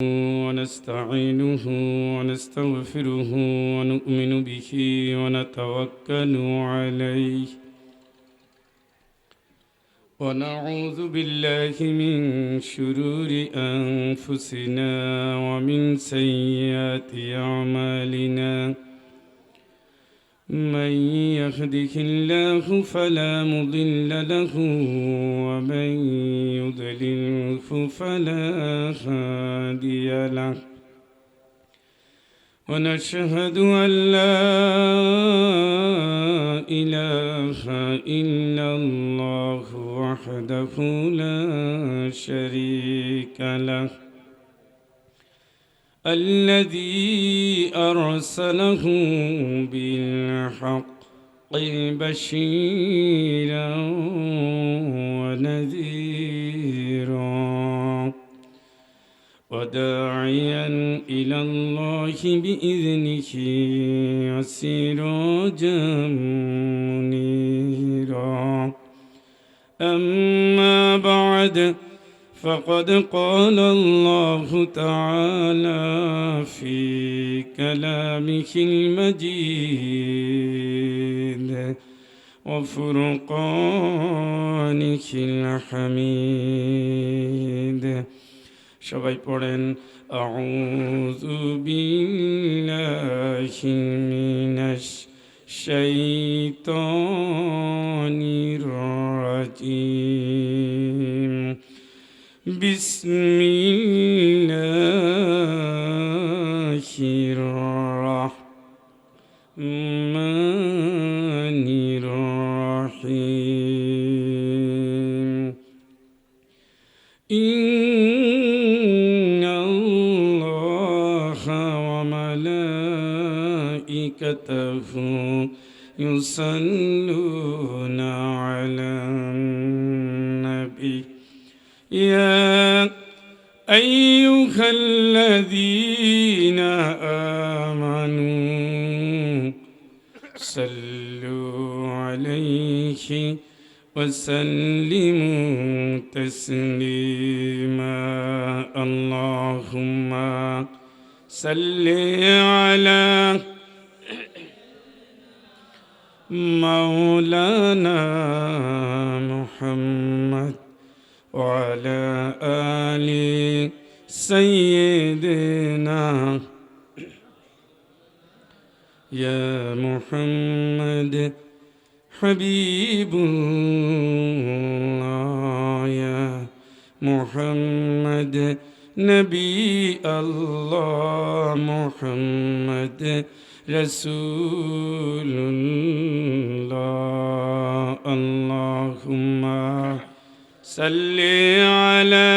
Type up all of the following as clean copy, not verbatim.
ونستعينه ونستغفره ونؤمن به ونتوكل عليه ونعوذ بالله من شرور أنفسنا ومن سيئات أعمالنا من يهده الله فلا مضل له ومن يضلله فلا هادي له ونشهد أن لا إله إلا الله وحده لا شريك له الذي أرسله بالحق بشيرا ونذيرا وداعيا إلى الله بإذنه وسراجا منيرا أما بعد فقد قال الله تعالى في كلامه المجيد وفرقانه الحميد সবাই পড়েন আউযু বিল্লাহি মিনাশ শাইতানির রাজিম বিসমিল্লাহির রাহমানির রাহিম ইন্নাল্লাহা ওয়া মালাইকাতাহু ইউসাল্লুনা আলান নাবী يا أيها الذين آمنوا صلوا عليه وسلموا تسليما اللهم صل على مولانا محمد وعلى آل سيدنا يا محمد حبيب الله يا محمد نبي الله محمد رسول الله اللهم صل على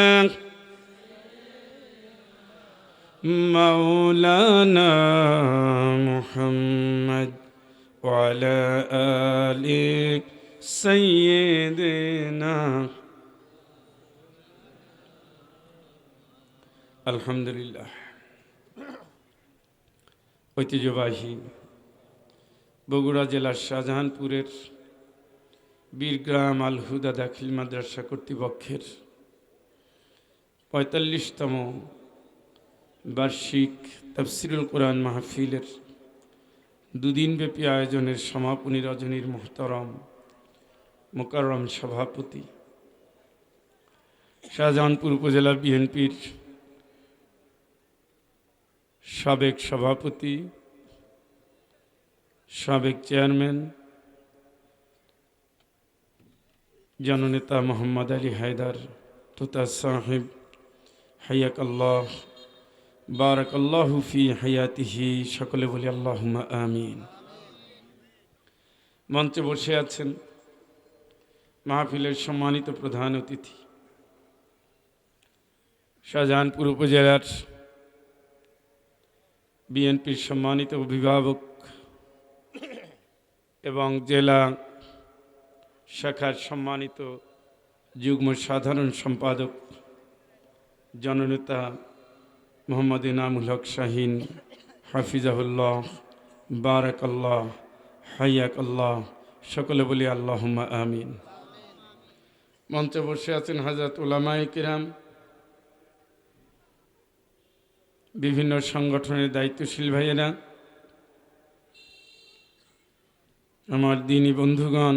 مولانا محمد وعلى آل سيدنا আলহামদুলিল্লাহ ঐতিহ্যবাহী বগুড়া জেলার শাহজাহানপুরের বীরগ্রাম আল হুদা দাখিল মাদ্রাসা কর্তৃপক্ষের ৪৫তম বার্ষিক তাফসিরুল কোরআন মাহফিলের দুদিনব্যাপী আয়োজনের সমাপনী রজনীর মোহতারম মোকাররম সভাপতি শাহজাহানপুর উপজেলা বিএনপির সাবেক সভাপতি সাবেক চেয়ারম্যান জননেতা মোহাম্মদ আলী হায়দার তোতা সাহেব হায়াকাল্লাহ বারাকাল্লাহু ফি হায়াতিহি সকলে বলি আল্লাহুম্মা আমিন। মঞ্চে বসে আছেন মাহফিলের সম্মানিত প্রধান অতিথি শাহজাহানপুর উপজেলার বিএনপির সম্মানিত অভিভাবক এবং জেলা শাখার সম্মানিত যুগ্ম সাধারণ সম্পাদক জননেতা মোহাম্মদ ইনামুল হক শাহীন হাফিজাহুল্লাহ বারাকাল্লাহ হাইয়াকাল্লাহ সকলে বলি আল্লাহুম্মা আমিন। মঞ্চে বসে আছেন হযরত উলামায়ে কিরাম, বিভিন্ন সংগঠনের দায়িত্বশীল ভাইয়েরা, আমার দিনী বন্ধুগণ,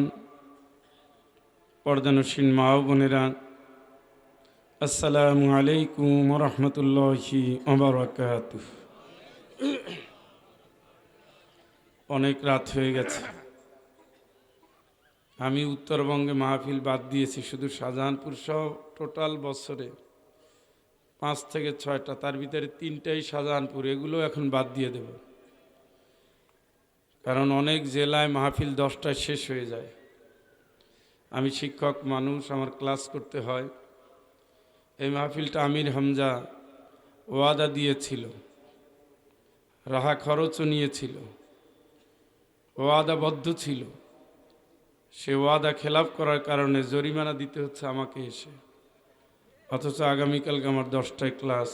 পর্দানসীন মা ও বোনেরা, আসসালামু আলাইকুম রহমতুল্লাহি ওয়া বারাকাতুহু। অনেক রাত হয়ে গেছে। আমি উত্তরবঙ্গে মাহফিল বাদ দিয়েছি, শুধু শাহজাহানপুর সহ টোটাল বছরে 5 থেকে 6টা, তার ভিতরে 3টাই শাহজাহানপুর, এগুলো এখন বাদ দিয়ে দেব। কারণ অনেক জেলায় মাহফিল 10টায় শেষ হয়ে যায়। আমি শিক্ষক মানুষ, আমার ক্লাস করতে হয়। এই মাহফিলটা আমির হামজা ওয়াদা দিয়েছিল, রাহা খরচও নিয়েছিল, ওয়াদাবদ্ধ ছিল। সে ওয়াদা খেলাপ করার কারণে জরিমানা দিতে হচ্ছে আমাকে এসে। অথচ আগামীকালকে আমার 10টায় ক্লাস,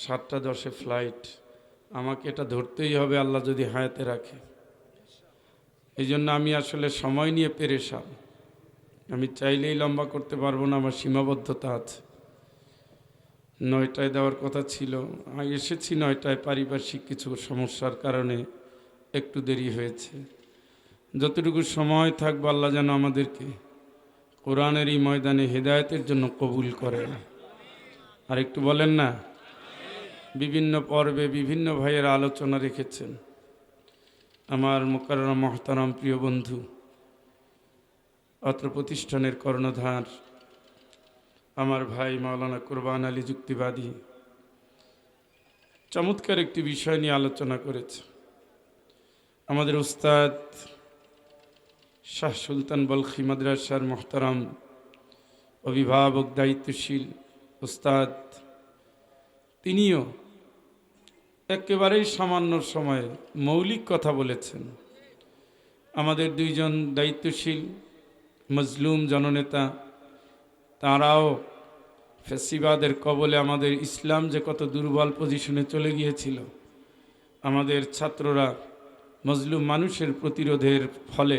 7:10 ফ্লাইট। আমাকে এটা ধরতেই হবে, আল্লাহ যদি হায়াতে রাখে। এই জন্য আমি আসলে সময় নিয়ে পেরেশান। আমি চাইলেই লম্বা করতে পারবো না, আমার সীমাবদ্ধতা আছে। 9টায় দেওয়ার কথা ছিল, আমি এসেছি 9টায়, পারিপার্শ্বিক কিছু সমস্যার কারণে একটু দেরি হয়েছে। যতটুকু সময় থাকবে আল্লাহ যেন আমাদেরকে কোরআনের এই ময়দানে হেদায়েতের জন্য কবুল করেন। আর একটু বলেন না। বিভিন্ন পর্বে বিভিন্ন ভাইয়ের আলোচনা রেখেছেন। আমার মুকাররম মুহতারাম প্রিয় বন্ধু, অত্র প্রতিষ্ঠানের কর্ণধার আমার ভাই মাওলানা কুরবান আলী যুক্তিবাদী চমৎকার একটি বিষয় নিয়ে আলোচনা করেছে। আমাদের উস্তাদ শাহ সুলতান বলখি মাদ্রাসার মুহতারাম অভিভাবক, দায়িত্বশীল উস্তাদ, তিনিও একেবারেই সামান্য সময়ে মৌলিক কথা বলেছেন। আমাদের দুইজন দায়িত্বশীল মজলুম জননেতা, তারাও ফেসিবাদের কবলে আমাদের ইসলাম যে কত দুর্বল পজিশনে চলে গিয়েছিল, আমাদের ছাত্ররা মজলুম মানুষের প্রতিরোধের ফলে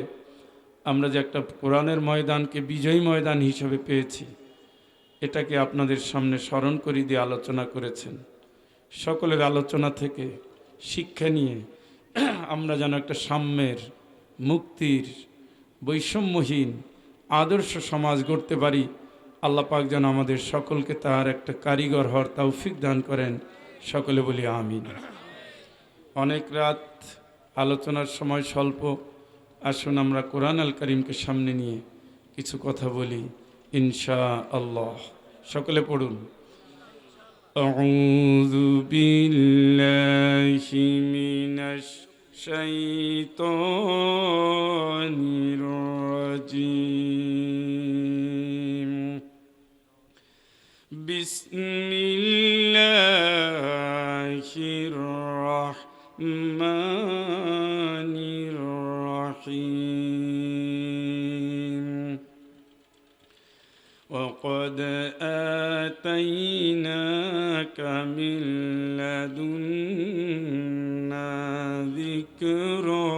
আমরা যে একটা কোরআনের ময়দানকে বিজয়ী ময়দান হিসেবে পেয়েছি, এটাকে আপনাদের সামনে স্মরণ করে দিয়ে আলোচনা করেছেন। সকলের আলোচনা থেকে শিক্ষা নিয়ে আমরা যেন একটা সাম্যের, মুক্তির, বৈষম্যহীন আদর্শ সমাজ গড়তে পারি। আল্লাহ পাক যেন আমাদের সকলকে তার একটা কারিগর হওয়ার তৌফিক দান করেন। সকলে বলি আমিন। অনেক রাত, আলোচনার সময় স্বল্প। আসুন আমরা কোরআন আল কারীমকে সামনে নিয়ে কিছু কথা বলি ইনশাআল্লাহ। সকলে পড়ুন। আউযু বিল্লাহি মিনাশ শাইতানির রাজিম। বিসমিল্লাহির রাহমানির রাহিম। وقد آتيناك من لدنا ذكرا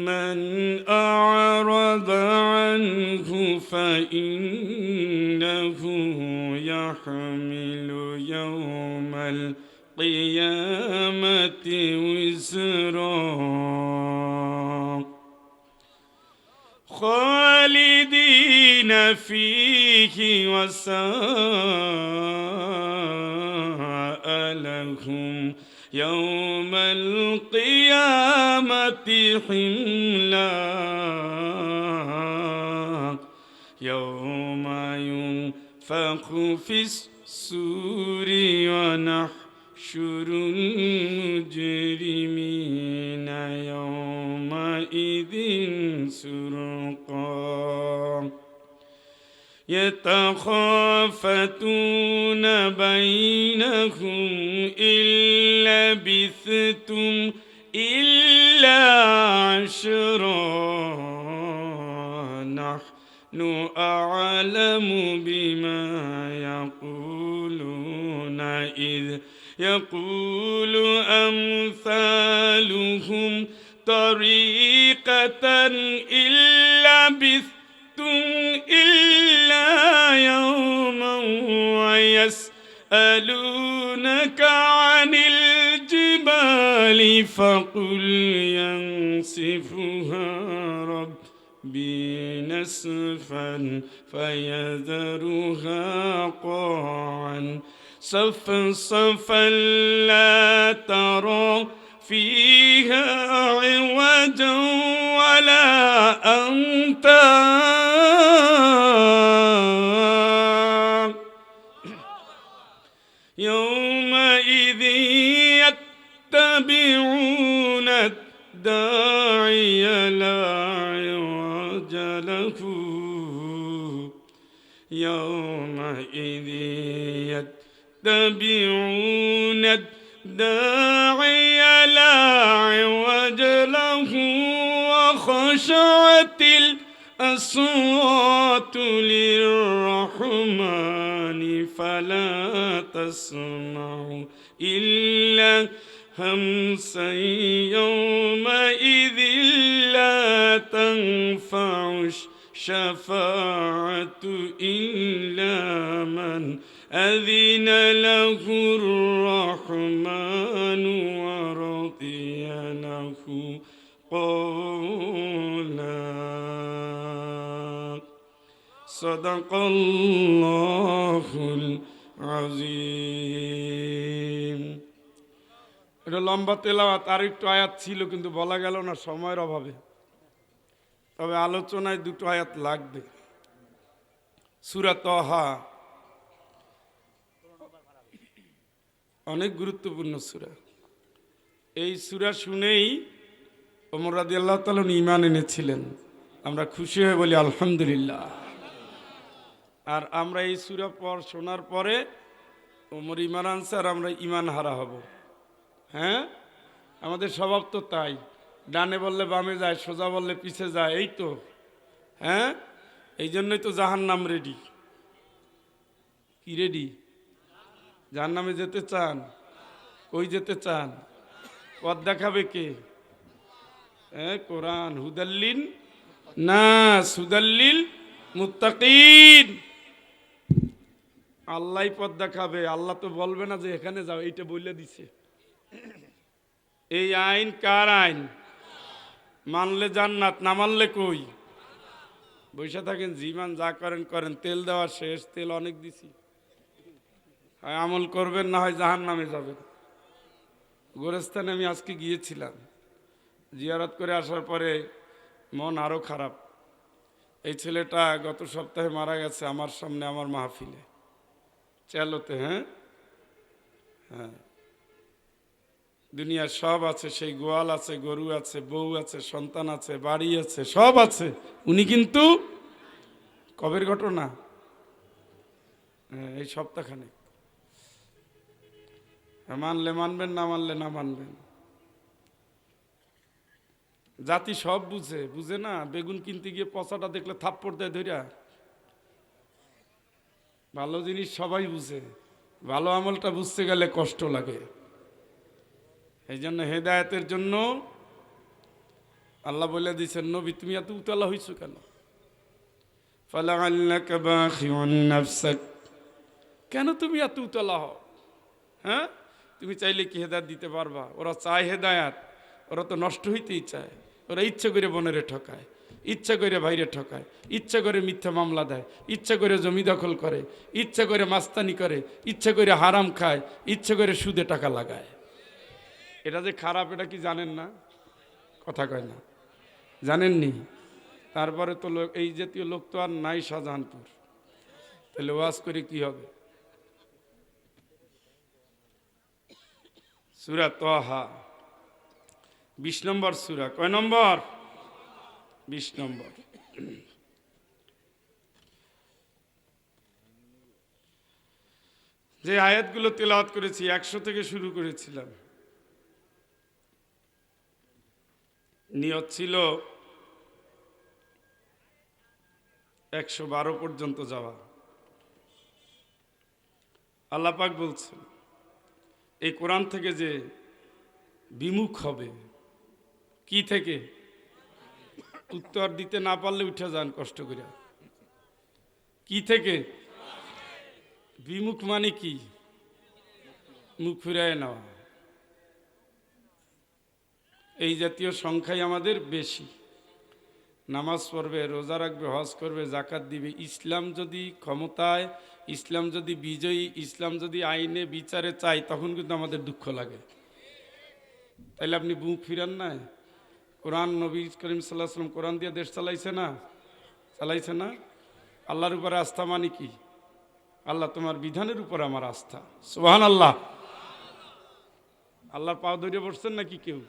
من أعرض عنه فإنه يحمل يوم القيامة وزرا خالدين فيه وساء لهم يوم القيامة حملا يوم ينفخ في الصور ونحشر المجرمين يومئذ سرقا يتخافتون بينهم إن لبثتم إلا عشرا نحن أعلم بما يقولون إذ يقول أمثالهم طريقة إن لبثتم إلا يوما يسألونك عن الجبال فقل ينسفها ربي نسفا فيذرها قاعا صفصفا لا ترى فيها عوجا ولا أمتا يومئذ يتبعون الداعي لا عوج له يومئذ يتبعون الداعي لا عوج له وخشعت الأصوات للرحمن فلا تسمع إلا همسا يومئذ لا تنفع الشفاعة إلا من أذن له الرحمن ورضي له قولا صدق الله العظيم এটা লম্বা তেলাওয়াত আর একটু আয়াত ছিল কিন্তু বলা গেল না সময়ের অভাবে তবে আলোচনায় দুটো আয়াত লাগবে সূরা তাহা অনেক গুরুত্বপূর্ণ সূরা এই সূরা শুনেই ওমর রাদিয়াল্লাহু তাআলা ঈমান এনেছিলেন আমরা খুশি হয়ে বলি আলহামদুলিল্লাহ আর আমরা এই সূরা শোনার পরে ওমর ঈমান আনছে আর আমরা ঈমান হারা হব হ্যাঁ আমাদের স্বভাব তো তাই ডানে বললে বামে যায় সোজা বললে পিছে যায় এই তো হ্যাঁ এই জন্যই তো জাহান্নাম রেডি কি রেডি জাহান্নামে যেতে চান কই যেতে চান পথ দেখাবে কে কোরআন হুদাল্লিন নাস হুদাল্লিল মুত্তাকিন আল্লাহই পথ দেখাবে আল্লাহ তো বলবে না যে এখানে যাও এইটা বলে দিছে এই আইন কার আইন মানলে জান্নাত না মানলে কই বৈশা থাকেন জীবন যা করেন করেন তেল দেওয়া শেষ তেল অনেক দিছি হয় আমল করবেন না হয় জাহান্নামে যাবেন গোরস্থানে আমি আজকে গিয়েছিলাম জিয়ারত করে আসার পরে মন আরো খারাপ এই ছেলেটা গত সপ্তাহে মারা গেছে আমার সামনে আমার মাহফিলে চালোতে হ্যাঁ হ্যাঁ দুনিয়ার সব আছে সেই গোয়াল আছে গরু আছে বউ আছে সন্তান আছে বাড়ি আছে সব আছে উনি কিন্তু কবের ঘটনা এই সপ্তাহখানে মানলে মানবেন না মানলে না মানবেন জাতি সব বুঝে বুঝে না বেগুন কিনতে গিয়ে পচাটা দেখলে থাপ্পড় দেয় ধইরা ভালো জিনিস সবাই বুঝে ভালো আমলটা বুঝতে গেলে কষ্ট লাগে এই জন্য হেদায়েতের জন্য আল্লাহ বলে দিয়েছেন নবী তুমি এত উতলা হইছো কেন ফালাআল্লাকা বাখিউন নাফসাক কেন তুমি এত উতলা হও হ্যাঁ তুমি চাইলে কি হেদায়েত দিতে পারবা ওরা চায় হেদায়েত ওরা তো নষ্ট হইতেই চায় ওরা ইচ্ছা করে বনেরে ঠকায় ইচ্ছা করে বাইরে ঠকায় ইচ্ছা করে মিথ্যা মামলা দেয় ইচ্ছা করে জমি দখল করে ইচ্ছা করে মাস্তানি করে ইচ্ছা করে হারাম খায় ইচ্ছা করে সুদে টাকা লাগায় এটা যে খারাপ এটা কি জানেন না কথা কয় না জানেননি তারপরে তো লোক এই জাতীয় লোক তো আর নাই শাহজাহানপুর তাহলে ওয়াজ করে কি হবে সূরা তাহা 20 নম্বর সূরা কয় নম্বর 20 নম্বর যে আয়াতগুলো তেলাওয়াত করেছি 100 থেকে শুরু করেছিলাম নিয়ত ছিল 112 পর্যন্ত যাওয়া আল্লাহ পাক বলছেন এই কোরআন থেকে যে বিমুখ হবে কি থেকে উত্তর দিতে না পারলে উঠে যান কষ্ট করে কি থেকে বিমুখ মানে কি মুখ ফিরায় নেওয়া, এই জাতীয় সংখ্যাই আমাদের বেশি। নামাজ পড়বে, রোজা রাখবে, হজ করবে, জাকাত দিবে, ইসলাম যদি ক্ষমতায়, ইসলাম যদি বিজয়ী, ইসলাম যদি আইনে বিচারে চাই, তখন কিন্তু আমাদের দুঃখ লাগে। তাইলে আপনি মুখ ফিরান না। কোরআন, নবী করিম সাল্লাল্লাহু আলাইহি ওয়াসাল্লাম কোরআন দিয়ে দেশ চালাইছে না? চালাইছে না? আল্লাহর উপরে আস্থা মানে কি? আল্লাহ তোমার বিধানের উপর আমার আস্থা। সুবহানাল্লাহ। আল্লাহর পাও ধরে বসছেন নাকি কেউ?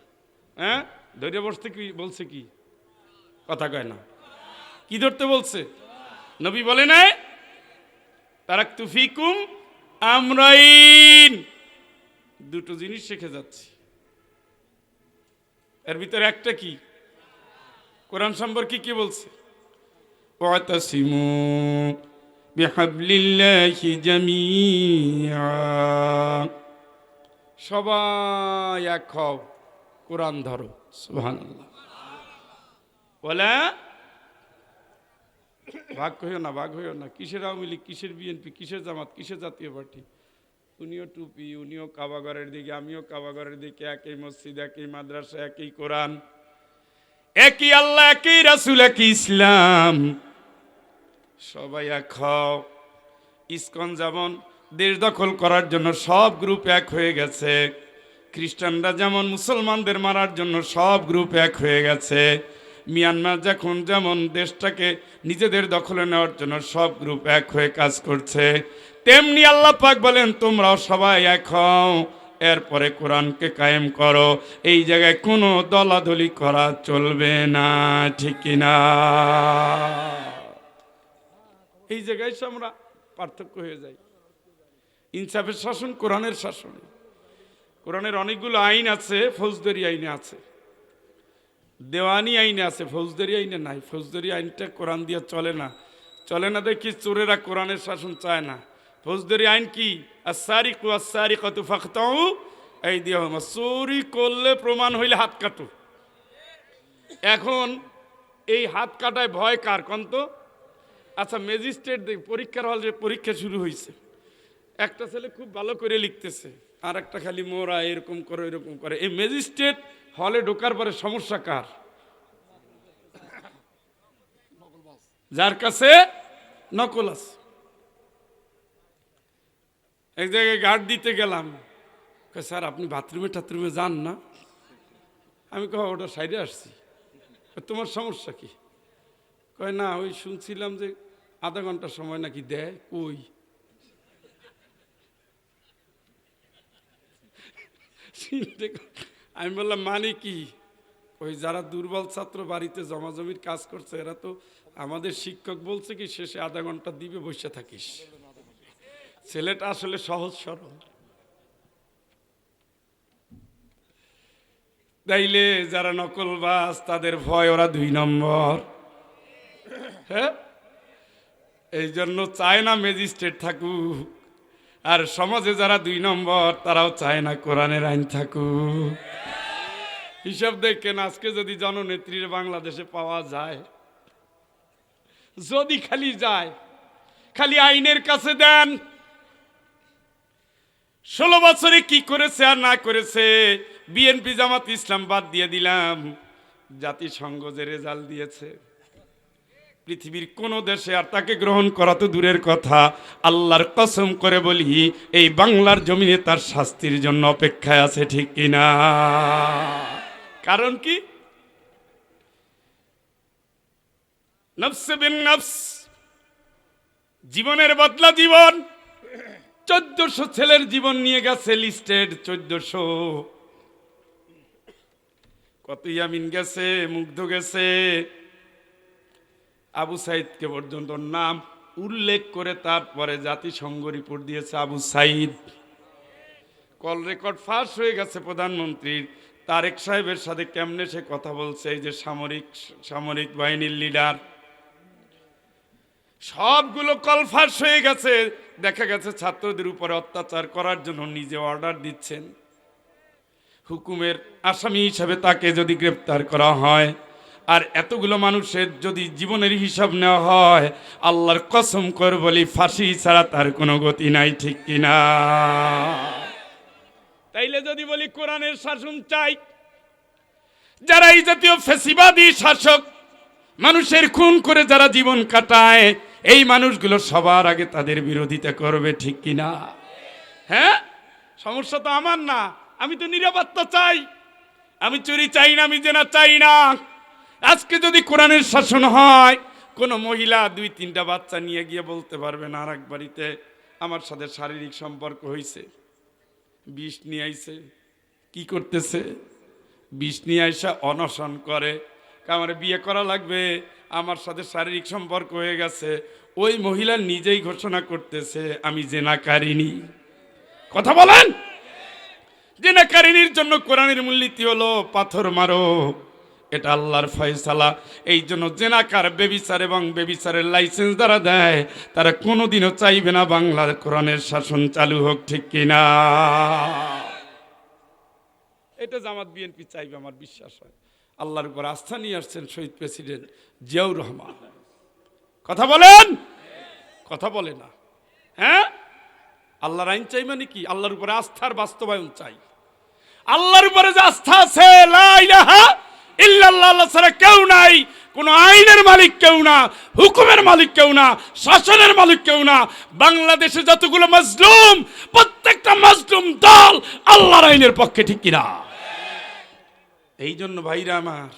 হ্যাঁ, ধরে বসতে কি বলছে? কি কথা কয় না? কি ধরতে বলছে? নবী বলে নাই তারাকতু ফিকুম আমরাইন, দুটো জিনিস শিখে যাচ্ছি। এর ভিতরে একটা কি? কোরআন সম্পর্কে কি বলছে? ওয়াতাসিমু বিহাবলিল্লাহি জামিআ, সবাই এক হও, কোরআন ধরো। সুবহানাল্লাহ। বলে ভাগ হইও না, ভাগ হইও না। কিসের আওয়ামী লীগ, কিসের বিএনপি, কিসের জামাত, কিসের জাতীয় পার্টি? উনিও টুপি, উনিও কাবাঘরের দিকে, আমিও কাবাঘরের দিকে, একই মসজিদ, একই মাদ্রাসা, একই কোরআন, একই আল্লাহ, একই রাসূল, একই ইসলাম। সবাই এক হও। ইসকন যেমন দেশ দখল করার জন্য সব গ্রুপ এক হয়ে গেছে, খ্রিস্টানরা যেমন মুসলমানদের মারার জন্য সব গ্রুপ এক হয়ে গেছে, মিয়ানমার যখন যেমন দেশটাকে নিজেদের দখলে নেওয়ার জন্য সব গ্রুপ এক হয়ে কাজ করছে, তেমনি আল্লাহ পাক বলেন তোমরাও সবাই এক হও, এরপরে কোরআনকে কায়েম করো। এই জায়গায় কোনো দলাদলি করা চলবে না, ঠিক কিনা? এই জায়গায় আমরা পার্থক্য হয়ে যায়। ইনসাফের শাসন কোরআনের শাসনে। কোরআনের অনেকগুলো আইন আছে, ফৌজদারি আইনে আছে, দেওয়ানি আইনে আছে, ফৌজদারি আইনে নাই। ফৌজদারি আইনটা কোরআন দিয়ে চলে না। চলে না দেখি চোরেরা কোরআনের শাসন চায় না। ফৌজদারি আইন কি? আস-সারিকু আস-সারিকাতু ফাকতাউ আইদিয়াহুমা, চুরি করলে প্রমাণ হইলে হাত কাটো। এখন এই হাত কাটায় ভয় কার কন্ত? আচ্ছা, ম্যাজিস্ট্রেট পরীক্ষার হলে পরীক্ষা শুরু হয়েছে, একটা ছেলে খুব ভালো করে লিখতেছে, আর একটা খালি মোরা এরকম করে এরকম করে। এই ম্যাজিস্ট্রেট হলে ঢোকার পরে সমস্যা কার? যার কাছে নকল আছে। এক জায়গায় গার্ড দিতে গেলাম, স্যার আপনি বাথরুমে টাথরুমে যান না? আমি কহ ওটা সাইডে আসছি। তোমার সমস্যা কি? কয় না, ওই শুনছিলাম যে আধা ঘন্টা সময় নাকি দেয়। কই? আমি বললাম মানে কি? ওই যারা দুর্বল ছাত্র বাড়িতে জমাজমির কাজ করছে, এরা তো আমাদের শিক্ষক বলছে কি শেষে আধা ঘন্টা দিবে, বসে থাকিস। ছেলেটা আসলে সহজ সরল। তাইলে যারা নকলবাজ তাদের ভয়, ওরা 2 নম্বর। হ্যাঁ, এই জন্য চায় না ম্যাজিস্ট্রেট থাকুক। আর সমাজে যারা 2 নম্বর, তারাও চায় না কোরআনের আইন থাকুক। হিসাব দেখেন, আজকে যদি জননেত্রীর বাংলাদেশে পাওয়া যায়, যদি খালি যায়, খালি আইনের কাছে দেন, 16 বছরে কি করেছে আর না করেছে, বিএনপি জামাত ইসলাম বাদ দিয়ে দিলাম, জাতিসংঘ যে রেজাল্ট দিয়েছে, পৃথিবীর কোন দেশে আর তাকে গ্রহণ করা তো দূরের কথা, আল্লাহর কসম করে বলি এই বাংলার জমিনে তার শাস্তির জন্য অপেক্ষায় আছে, ঠিক কিনা? কারণ কি? নফস বিন নফস, জীবনের বদলা জীবন। 1400 ছেলের জীবন নিয়ে গেছে লিস্টেড, 1400। কত ইয়ামিন গেছে, মুগ্ধ গেছে, আবু সাইদকে পর্যন্ত নাম উল্লেখ করে তারপরে জাতিসংঘ রিপোর্ট দিয়েছে আবু সাইদ। কল রেকর্ড ফাঁস হয়ে গেছে প্রধানমন্ত্রীর। তারেক সাহেবের সাথে কেমনে সে কথা বলছে, এই যে সামরিক বাহিনীর লিডার, সবগুলো কল ফাঁস হয়ে গেছে। দেখা গেছে ছাত্রদের উপরে অত্যাচার করার জন্য নিজে অর্ডার দিচ্ছেন। হুকুমের আসামি হিসাবে তাকে যদি গ্রেপ্তার করা হয়, আর এতগুলো মানুষের যদি জীবনের হিসাব নেওয়া হয়, আল্লাহর কসম করে বলি ফাঁসি ছাড়া তার কোনো গতি নাই, ঠিক কিনা? তাইলে যদি বলি কোরআনের শাসন চাই, যারা এই জাতীয় ফ্যাসিবাদী শাসক মানুষের খুন করে যারা জীবন কাটায়, এই মানুষগুলো সবার আগে তাদের বিরোধিতা করবে, ঠিক কিনা? হ্যাঁ, সমস্যা তো আমার না, আমি তো নিরাপত্তা চাই, আমি চুরি চাই না, আমি জেনা চাই না। আজকে যদি কোরআনের শাসন হয়, কোনো মহিলা 2-3টা বাচ্চা নিয়ে গিয়ে বলতে পারবে না আর এক বাড়িতে আমার সাথে শারীরিক সম্পর্ক হয়েছে, বিষ নিয়ে আইছে। কি করতেছে? বিষ নিয়ে আইসা অনশন করে, আমার বিয়ে করা লাগবে, আমার সাথে শারীরিক সম্পর্ক হয়ে গেছে। ওই মহিলা নিজেই ঘোষণা করতেছে আমি জেনাকারিনী। কথা বলেন। জেনাকারিনীর জন্য কোরআনের মূলনীতি হলো পাথর মারো, এটা আল্লাহর ফয়সালা। এই জন্য জেনাকার, বেবিচার এবং বেবিচারের লাইসেন্স যারা দেয় তারা কোনোদিনও চাইবে না বাংলার কোরআনের শাসন চালু হোক, ঠিক কিনা? এটা জামাত বিএনপি চাইবে, আমার বিশ্বাস হয়। আল্লাহর উপর আস্থা নিয়ে আসছেন শহীদ প্রেসিডেন্ট জিয়াউর রহমান। কথা বলেন, কথা বলে না। হ্যাঁ, আল্লাহর আইন চাই মানে কি? আল্লাহর উপরে আস্থার বাস্তবায়ন চাই। আল্লাহর উপরে যে আস্থা আছে, লা ইলাহা ইল্লাল্লাহ, আল্লাহ ছাড়া কেউ নাই, কোন আইনের মালিক কেউ না, হুকুমের মালিক কেউ না, শাসনের মালিক কেউ না। বাংলাদেশে যতগুলো মাজলুম, প্রত্যেকটা মাজলুম দল আল্লাহর আইনের পক্ষে, ঠিক কিনা? এই জন্য ভাইরা আমার,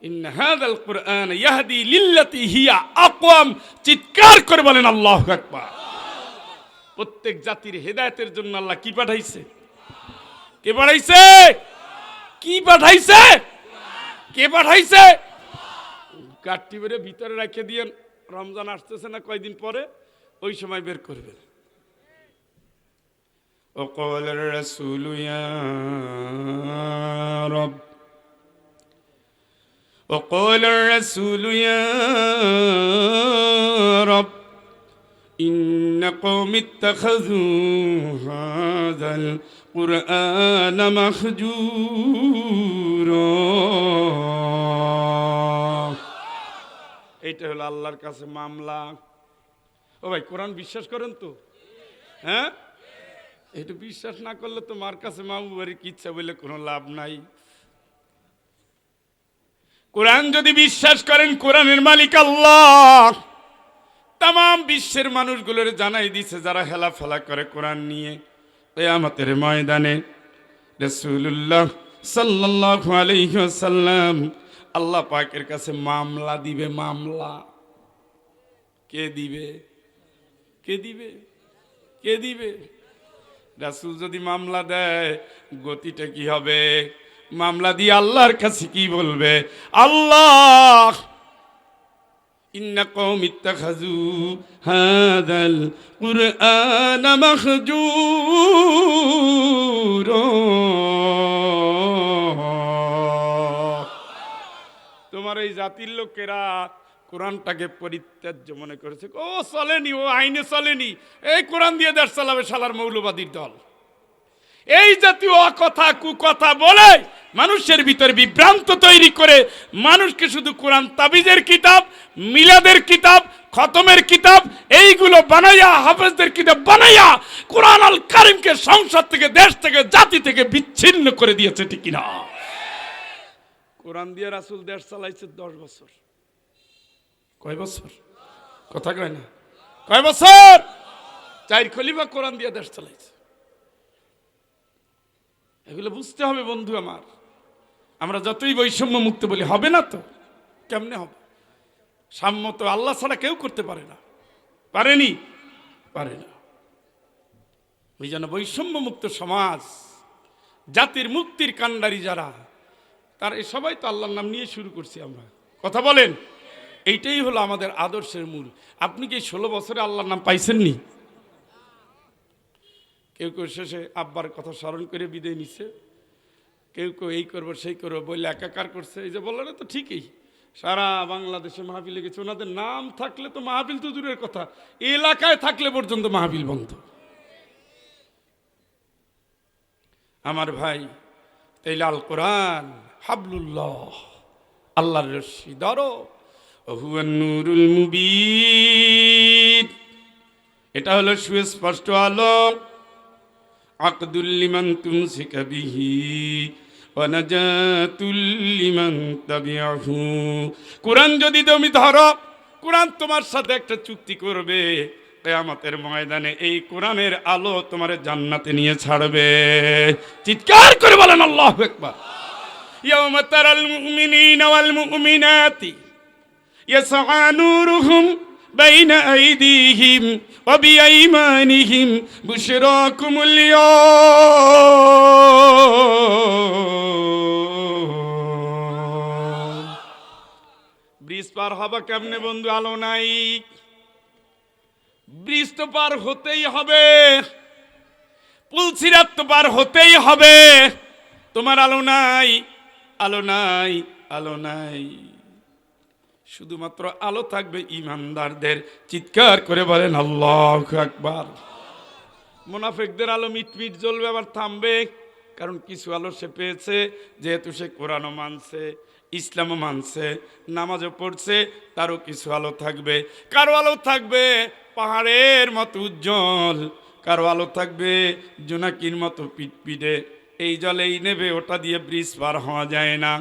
ইন্না হাযাল কুরআন ইয়াহদি লিল্লাতী হিয়া আকওয়াম, চিৎকার করে বলেন আল্লাহু আকবার। প্রত্যেক জাতির হেদায়েতের জন্য আল্লাহ কি পাঠাইছে? কে পাঠাইছে? কি পাঠাইছে? কে পাঠাইছে? গাঠটি বেরে ভিতরে রেখে দিয়ে, রমজান আসতেছে না কয়দিন পরে, ওই সময় বের করবেন। وقال الرسول يا رب وقال الرسول يا رب إن قوم اتخذوا هذا القرآن مهجورا। এটা হলো আল্লাহর কাছে মামলা। ও ভাই, কোরআন বিশ্বাস করেন তো? হ্যাঁ, এটা বিশ্বাস না করলে তো মার কাছে মামু বাড়ির ইচ্ছা বলে কোনো লাভ নাই। কোরআন যদি বিশ্বাস করেন, কোরআনের মালিক আল্লাহ তাম বিশ্বের মানুষগুলোর জানাই দিছে, যারা হেলাফেলা করে কোরআন নিয়ে, কিয়ামতের ময়দানে রাসূলুল্লাহ সাল্লাল্লাহু আলাইহি ওয়াসাল্লাম আল্লাহ পাকের কাছে মামলা দিবে। মামলা কে দিবে? কে দিবে? কে দিবে? রাসূল যদি মামলা দেয়, গতিটা কি হবে? মামলা দিয়ে আল্লাহর কাছে কি বলবে? আল্লাহ, ইন্না কওমি ইত্তাখাযু হাযাল কুরআনা মাহজুরা। তোমার এই জাতির লোকেরা কোরআনটাকে পরিত্যাজ্য মনে করেছে। ও চলেনি, ও আইনে চলেনি, এই কোরআন দিয়ে দেশ চালাবে শালার মৌলবাদীর দল। এই জাতীয় কথা কুকথা বলে মানুষের ভিতরে বিভ্রান্ত তৈরি করে মানুষকে শুধু কোরআন তাবিজের কিতাব, মিলাদের কিতাব, খতমের কিতাব এইগুলো বানাইয়া, হাফেজদের কিতাব বানাইয়া কোরআন আল কারিমকে সংসদ থেকে, দেশ থেকে, জাতি থেকে বিচ্ছিন্ন করে দিয়েছে, ঠিক কিনা? কোরআন দিয়ে রাসূল দেশ চালাইছে 10 বছর। কয় বছর? কথা কয় না। কয় বছর? 4 খলিফা কোরআন দিয়ে দেশ চালাইছে। এগুলো বুঝতে হবে বন্ধু আমার। আমরা যতই বৈষম্য মুক্ত বলি, হবে না তো। কেমনে হবে? সাম্য তো আল্লাহ ছাড়া কেউ করতে পারে না, পারেনি, পারে না। ওই জন্য বৈষম্য মুক্ত সমাজ, জাতির মুক্তির কাণ্ডারি যারা, তার এই সবাই তো আল্লাহর নাম নিয়ে শুরু করছি আমরা। কথা বলেন, এইটাই হলো আমাদের আদর্শের মূল। আপনি কি 16 বছরে আল্লাহর নাম পাইছেননি? কেউ কেউ শেষে আব্বার কথা স্মরণ করে বিদায় নিছে, কেউ কেউ এই করবো সেই করবো বলে একাকার করছে। এই যে বললেন তো ঠিকই, সারা বাংলাদেশে মাহফিলে গেছে, ওনাদের নাম থাকলে তো মাহফিল তো দূরের কথা, এলাকায় থাকলে পর্যন্ত মাহফিল বন্ধ। আমার ভাই, তাইলে আল কোরআন হাবলুল্লাহ, আল্লাহর রশ্মি ধরো, হুয়ান নূরুল মুবিন, এটা হলো সুস্পষ্ট আলো। আকদুল লিমান তুমসিকা বিহি ওয়া নাজাতুল লিমান তাবিআহু। কোরআন যদি তুমি ধরো, কোরআন তোমার সাথে একটা চুক্তি করবে, কিয়ামতের ময়দানে এই কোরআনের আলো তোমার জান্নাতে নিয়ে ছাড়বে। চিৎকার করে বলেন আল্লাহু আকবার। ইয়াওমা তারাল মুমিনিনা ওয়াল মুমিনাতি ইয়াসআ নূরুহুম বাইনা আইদিহিম ওয়া বিআইমানিহিম বুশরাকুমুল ইয়াওম। ব্রিজ পার হবা কেমনে বন্ধু? আলো নাই। ব্রিজ তো পার হতেই হবে, পুলসিরাত তো পার হতেই হবে। তোমার আলো নাই, আলো নাই, আলো নাই। শুধুমাত্র আলো থাকবে ইমানদারদের। চিৎকার করে বলেন আল্লাহু আকবার। মুনাফিকদের আলো মিটমিট জ্বলবে, আবার থামবে। কারণ কিছু আলো সে পেয়েছে, যেহেতু সে কোরআনও মানছে, ইসলামও মানছে, নামাজও পড়ছে, তারও কিছু আলো থাকবে। কারো আলো থাকবে পাহাড়ের মতো উজ্জ্বল, কারো আলো থাকবে জোনাকির মতো পিটপিটে। এই জলেই নেবে, ওটা দিয়ে ব্রিজ পার হওয়া যায় না।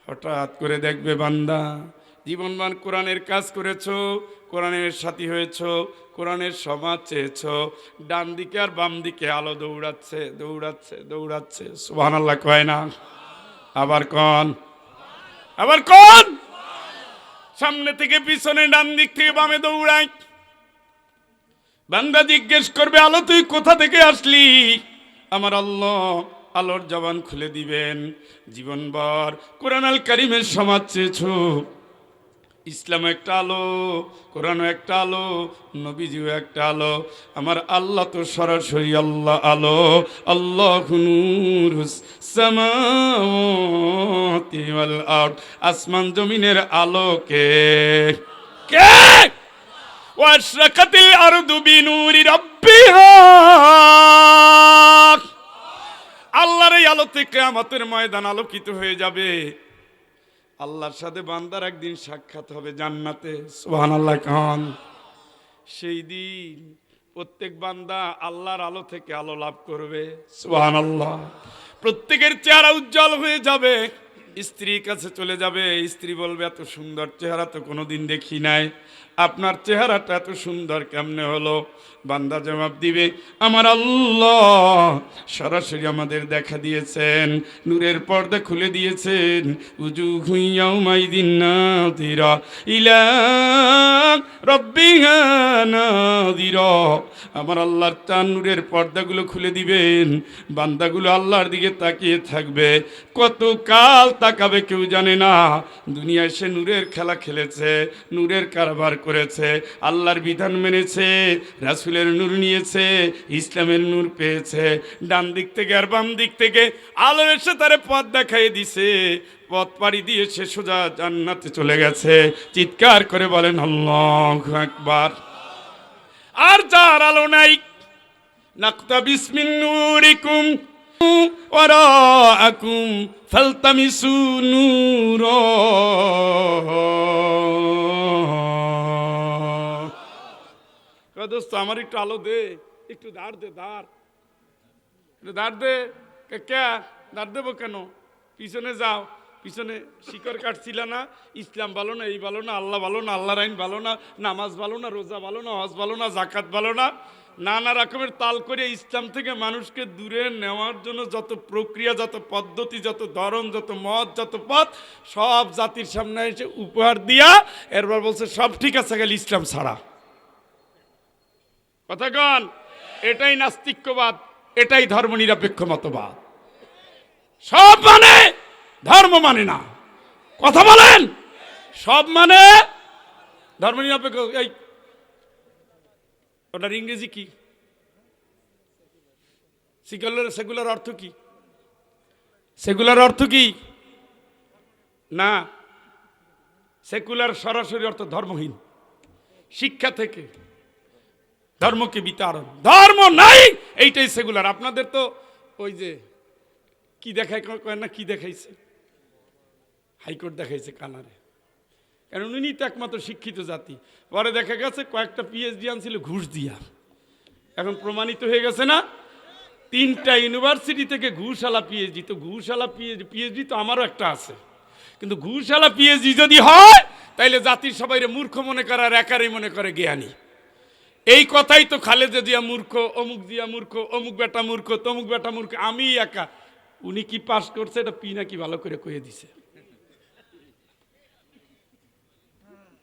হঠাৎ করে দেখবে বান্দা জীবনবান কোরআনের কাজ করেছো, কোরআনের সাথী হয়েছো, কোরআনের সমাজ চেয়েছো, ডান দিকে আর বাম দিকে আলো দৌড়াচ্ছে, দৌড়াচ্ছে, দৌড়াচ্ছে। সুবহানাল্লাহ কয় না? আবার কোন, আবার কোন? সামনে থেকে পিছনে, ডান দিক থেকে বামে দৌড়ায়। বান্দা জিজ্ঞেস করবে, আলো তুই কোথা থেকে আসলি? আমার আল্লাহ আলোর জবান খুলে দিবেন। জীবনভর কোরআন আল কারিমের সমাজ চেয়েছো, ইসলাম একটা আলো, কোরআনও একটা আলো, নবীজিও একটা আলো। আমার আল্লাহ তো সরাসরি আল্লাহ আলো। আল্লাহু নূরুস সামাওয়াতি ওয়াল আরদ। আসমান জমিনের আলো কে? কে? ওয়াশরাকাতিল আরদু বিনূরি রাব্বিহা। আল্লাহর এই আলোতে কিয়ামতের ময়দান আলোকিত হয়ে যাবে। আল্লাহর সাথে বান্দার একদিন সাক্ষাৎ হবে জান্নাতে। সুবহানাল্লাহ খান। সেই দিন প্রত্যেক বান্দা আল্লাহর আলো থেকে আলো লাভ করবে। সুবহানাল্লাহ। প্রত্যেকের চেহারা উজ্জ্বল হয়ে যাবে। স্ত্রীর কাছে চলে যাবে, স্ত্রী বলবে, এত সুন্দর চেহারা তো কোনোদিন দেখি নাই, আপনার চেহারাটা এত সুন্দর কেমনে হলো? বান্দা জবাব দিবে, আমার আল্লাহ সরাসরি আমাদের দেখা দিয়েছেন, নূরের পর্দা খুলে দিয়েছেন। উজুহু ইয়াউমাইদিন নাযিরা ইলা রাব্বিহা নাযিরা। আমার আল্লাহর তার নূরের পর্দাগুলো খুলে দিবেন, বান্দাগুলো আল্লাহর দিকে তাকিয়ে থাকবে। কত কাল তাকাবে কেউ জানে না। দুনিয়ায় সে নূরের খেলা খেলেছে, নূরের কারবার করেছে, আল্লাহর বিধান মেনেছে, রাসূলের নূর নিয়েছে, ইসলামের নূর পেয়েছে। ডান দিক থেকে আর বাম দিক থেকে আলো এসে তারে পথ দেখাই দিছে। পথ পাড়ি দিয়ে সে সোজা জান্নাতে চলে গেছে। চিৎকার করে বলেন আল্লাহু আকবার। আর যার আলো নাই, নাকতাবিস মিন নূরিকুম ওয়ারাআকুম ফালতামিসু নূরা। দোস্ত আমার একটু আলো দে, একটু দাঁড় দে, দাঁড়, একটু দাঁড় দে। কে দাঁড় দেবো কেন? পিছনে যাও, পিছনে শিকড় কাটছিল না। ইসলাম ভালো না, এই ভালো না, আল্লাহ ভালো না, আল্লাহর আইন ভালো না, নামাজ ভালো না, রোজা ভালো না, হজ ভালো না, জাকাত ভালো না, নানা রকমের তাল করে ইসলাম থেকে মানুষকে দূরে নেওয়ার জন্য যত প্রক্রিয়া, যত পদ্ধতি, যত ধরন, যত মত, যত পথ, সব জাতির সামনে এসে উপহার দিয়া এরপর বলছে সব ঠিক আছে গেলে ইসলাম ছাড়া। কথা কন? এটাই নাস্তিক্যবাদ, এটাই ধর্ম নিরপেক্ষ মতবাদ। সব মানে, ধর্ম মানে না। কথা বলেন? সব মানে ধর্ম নিরপেক্ষ। এই ওটার ইংরেজি কি? সেগুলার অর্থ কি? সেগুলার অর্থ কি? না, সেকুলার সরাসরি অর্থ ধর্মহীন। শিক্ষা থেকে ধর্মকে বিতাড়ন, ধর্ম নাই, এইটাই সেকুলার। আপনাদের তো ওই যে কি দেখায় কয় না, কি দেখাইছে? হাইকোর্ট দেখাইছে কানারে। কারণ উনি তো একমাত্র শিক্ষিত জাতি। পরে দেখা গেছে কয়েকটা পিএইচডি আনছিল ঘুষ দিয়া। এখন প্রমাণিত হয়ে গেছে না, 3টা ইউনিভার্সিটি থেকে ঘুষালা পিএইচডি, তো ঘুষালা পিএইচডি তো আমারও একটা আছে, কিন্তু ঘুষালা পিএইচডি যদি হয় তাইলে জাতির সবাইরে মূর্খ মনে করে আর একারই মনে করে জ্ঞানী। এই কথাই তো খালেদা জিয়া মূর্খ, অমুক জিয়া মূর্খ, অমুক বেটা মূর্খ, তমুক বেটা মূর্খ, আমি একা। উনি কি পাস করছে এটা পি নাকি ভালো করে কয়ে দিছে।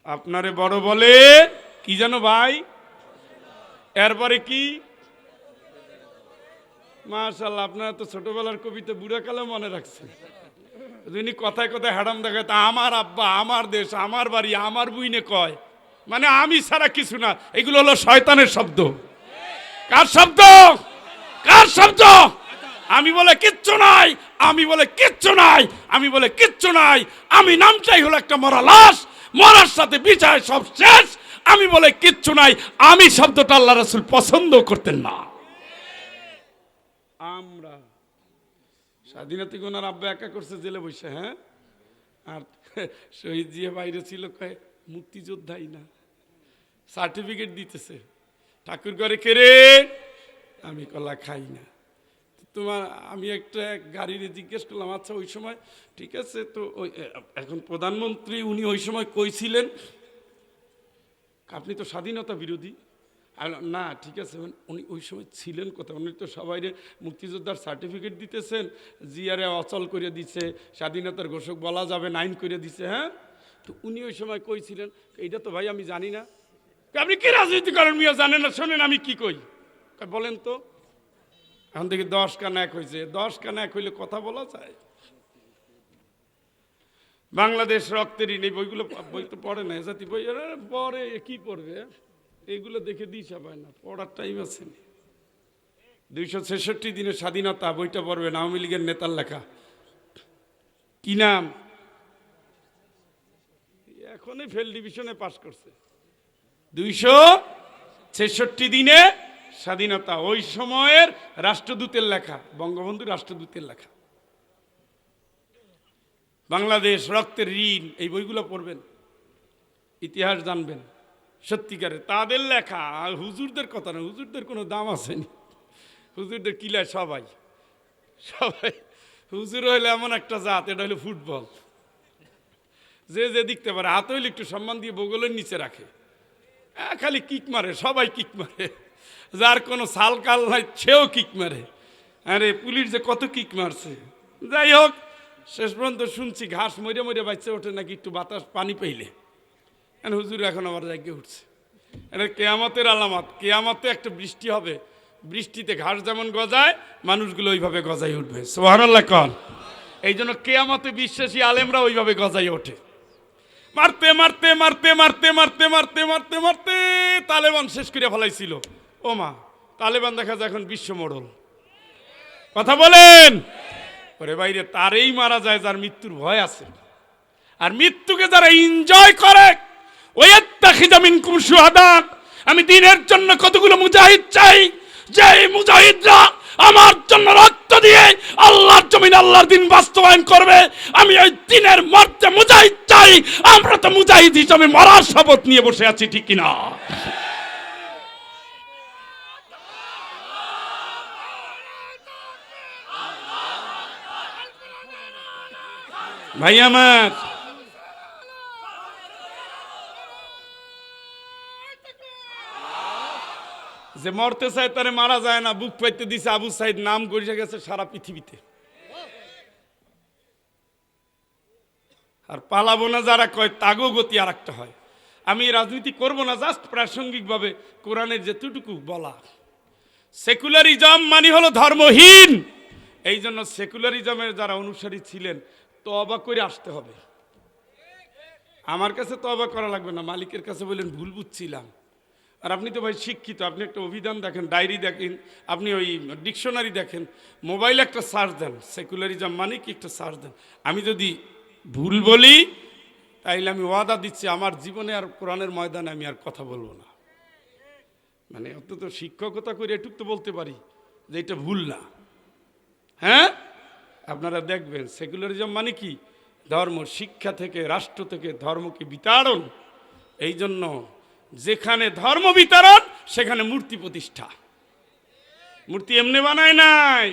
আপনারে বড় বলে কি জানো ভাই, এরপরে কি মাশাআল্লাহ, আপনারা তো ছোটবেলার কবিতা বুড়াকালে মনে রাখছেন। যিনি কথায় কথায় হ্যাডাম দেখায়, তা আমার আব্বা, আমার দেশ, আমার বাড়ি, আমার বুইনে কয়, মানে আমি ছাড়া কিছু না। এগুলো হলো শয়তানের শব্দ। কার শব্দ? কার শব্দ? আমি বলে কিচ্ছু নাই, আমি বলে কিচ্ছু নাই, আমি বলে কিচ্ছু নাই। আমি নামটাই হলো একটা মরা লাশ, মরার সাথে বিচার সব শেষ। আমি বলে কিচ্ছু নাই, আমি শব্দটা আল্লাহ রাসূল পছন্দ করতেন না। আমরা স্বাধীনতা ওনার আব্বা একা করছে জেলে বসে, হ্যাঁ, আর শহীদ জিয়া বাইরে ছিল, কয় মুক্তিযোদ্ধাই না, সার্টিফিকেট দিতেছে। ঠাকুর ঘরে কেড়ে, আমি কলা খাই না। তোমার আমি একটা গাড়িরে জিজ্ঞেস করলাম, আচ্ছা ওই সময় ঠিক আছে তো, ওই এখন প্রধানমন্ত্রী উনি ওই সময় কইছিলেন আপনি তো স্বাধীনতা বিরোধী। না ঠিক আছে, উনি ওই সময় ছিলেন কোথায়? উনি তো সবাই মুক্তিযোদ্ধার সার্টিফিকেট দিতেছেন, জিয়ারে অচল করে দিচ্ছে, স্বাধীনতার ঘোষক বলা যাবে নাইন করে দিছে। হ্যাঁ, তো উনি ওই সময় কইছিলেন, এইটা তো ভাই আমি জানি না। আপনি কি রাজনীতি করেন মিয়া, জানেন না? শোনেন আমি কি কই, বলেন তো। এখন দেখি 10 কান 1 হয়েছে। 10 কান 1 হইলে কথা বলা যায়? বাংলাদেশ রক্তের ঋণ, এই বইগুলো, বই তো পড়ে না, জাতি বই পড়ে, কি পড়বে? এইগুলো দেখে দিশা পায় না, পড়ার টাইম আছে না। 266 দিনের স্বাধীনতা বইটা পড়বেন, আওয়ামী লীগের নেতার লেখা। কি নাম? এখনই ফেল ডিভিশনে পাস করছে। 266 দিনে স্বাধীনতা, ওই সময়ের রাষ্ট্রদূতের লেখা, বঙ্গবন্ধু রাষ্ট্রদূতের লেখা। বাংলাদেশ রক্তের ঋণ, এই বইগুলো পড়বেন, ইতিহাস জানবেন সত্যিকারে, তাদের লেখা। আর হুজুরদের কথা না, হুজুরদের কোনো দাম আছে না, হুজুরদের কিলায় সবাই সবাই। হুজুর হইলে এমন একটা জাত, এটা হইলে ফুটবল, যে যে দেখতে পারে হাত হইলে একটু সম্মান দিয়ে বগলের নিচে রাখে, খালি কিক মারে, সবাই কিক মারে, যার কোনো সাল কাল নাই সেও কিক মারে। আরে পুলিশ যে কত কিক মারছে। যাই হোক, শেষ পর্যন্ত শুনছি ঘাস মরে মরে বাচ্চা ওঠে নাকি একটু বাতাস পানি পাইলে। হুজুর এখন আবার জায়গায় উঠছে। এটা কেয়ামতের আলামত। কেয়ামতে একটা বৃষ্টি হবে, বৃষ্টিতে ঘাস যেমন গজায়, মানুষগুলো ওইভাবে গজাই উঠবে। সুবহানাল্লাহ কন। এই জন্য কেয়ামতে বিশ্বাসী আলেমরা ওইভাবে গজাই ওঠে। মারতে মারতে মারতে মারতে মারতে মারতে মারতে মারতে তালেবান শেষ করে ফেলাইছিল। ও মা, তালেবান দেখা যায় এখন বিশ্ব মোড়ল। কথা বলেন। ওরে বাইরে, তারই মারা যায় যার মৃত্যুর ভয় আছে। আর মৃত্যুকে যারা এনজয় করে, ওয়াত্তাখিযা মিনকুম শুহাদা। আমি দ্বীনের জন্য কতগুলো মুজাহিদ চাই, যে মুজাহিদরা আমার জন্য রক্ত দিয়ে আল্লাহর জমিনে আল্লাহর দ্বীন বাস্তবায়ন করবে। আমি ওই দ্বীনের মর্তে মুজাহিদ চাই। আমরা তো মুজাহিদ হিসাবে মরার শপথ নিয়ে বসে আছি, ঠিক কিনা? ভাই আমার, যে মরতে চায় তারে মারা যায় না, বুক পাইতে দিছে। আবু সাইদ নাম গড়িয়ে গেছে সারা পৃথিবীতে। আর পালাবো না যারা কয়, তাগো গতি আর একটা হয়। আমি রাজনীতি করব না, জাস্ট প্রাসঙ্গিকভাবে কোরআনের যেটুকু বলা। সেকুলারিজম মানে হলো ধর্মহীন। এই জন্য সেকুলারিজমের যারা অনুসারী ছিলেন, তওবা করে আসতে হবে। আমার কাছে তওবা করা লাগবে না, মালিকের কাছে বলেন ভুল বুঝছিলাম। আর আপনি তো ভাই শিক্ষিত, আপনি একটা অভিধান দেখেন, ডায়েরি দেখেন, আপনি ওই ডিকশনারি দেখেন, মোবাইলে একটা সার্চ দেন, সেকুলারিজম মানে কি একটা সার্চ দেন। আমি যদি ভুল বলি তাইলে আমি ওয়াদা দিচ্ছি আমার জীবনে আর কোরআনের ময়দানে আমি আর কথা বলবো না। মানে অন্তত শিক্ষকতা করে এটুক তো বলতে পারি যে এটা ভুল না। হ্যাঁ, আপনারা দেখবেন সেকুলারিজম মানে কি, ধর্ম শিক্ষা থেকে, রাষ্ট্র থেকে ধর্মকে বিতাড়ন। এই জন্য যেখানে ধর্ম বিতরণ সেখানে মূর্তি প্রতিষ্ঠা। মূর্তি এমনি বানায় নাই,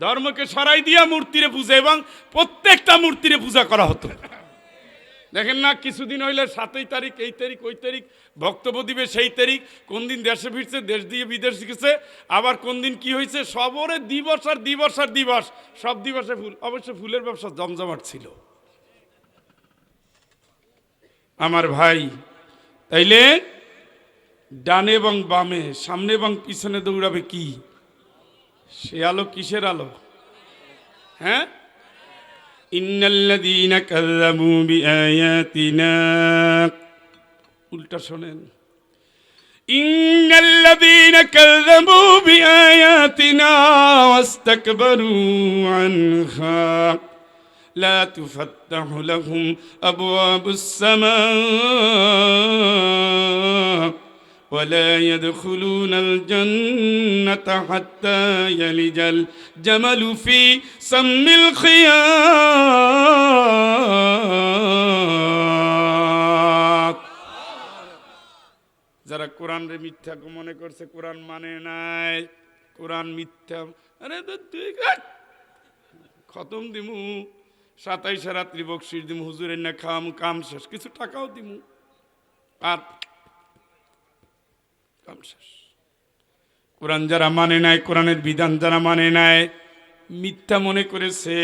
ধর্মকে সরাই দিয়া মূর্তিরে পূজা, এবং প্রত্যেকটা মূর্তিরে পূজা করা হতো। দেখেন না, কিছুদিন হইলে 7 তারিখ, এই তারিখ, ওই তারিখ বক্তব্য দিবে, সেই তারিখ, কোন দিন দেশে ফিরছে, দেশ দিয়ে বিদেশ গেছে, আবার কোন দিন কি হয়েছে, সবরে দিবস আর দিবস আর দিবস, সব দিবসে ফুল। অবশ্য ফুলের ব্যবসা জমজমাট ছিল আমার ভাই। তাইলে ডানে এবং বামে, সামনে এবং পিছনে দৌড়াবে কি? সে আলো কিসের আলো? হ্যাঁ, ইন্নাল্লাযীনা কাযযাবু বিআয়াতিনা, উল্টা শোনেন, ইন্নাল্লাযীনা কাযযাবু বিআয়াতিনা ওয়াস্তাকবারু আনহা লা তুফাত্তাহু লাহুম আবওয়াবুস সামা ولا يدخلون الجنة حتى يلج الجمل في سم الخياط। যারা কোরআন রে মিথ্যা মনে করছে, কোরআন মানে নাই, কোরআন মিথ্যা, আরে তুই খতম দিমু, 27 রাত্রি বকশিস দিমু, হুজুরের না খাম, কাম শেষ, কিছু টাকাও দিমু, আর কোরআন যারা মানে নাই, কোরআনের বিধান যারা মানে নাই, মিথ্যা মনে করেছে,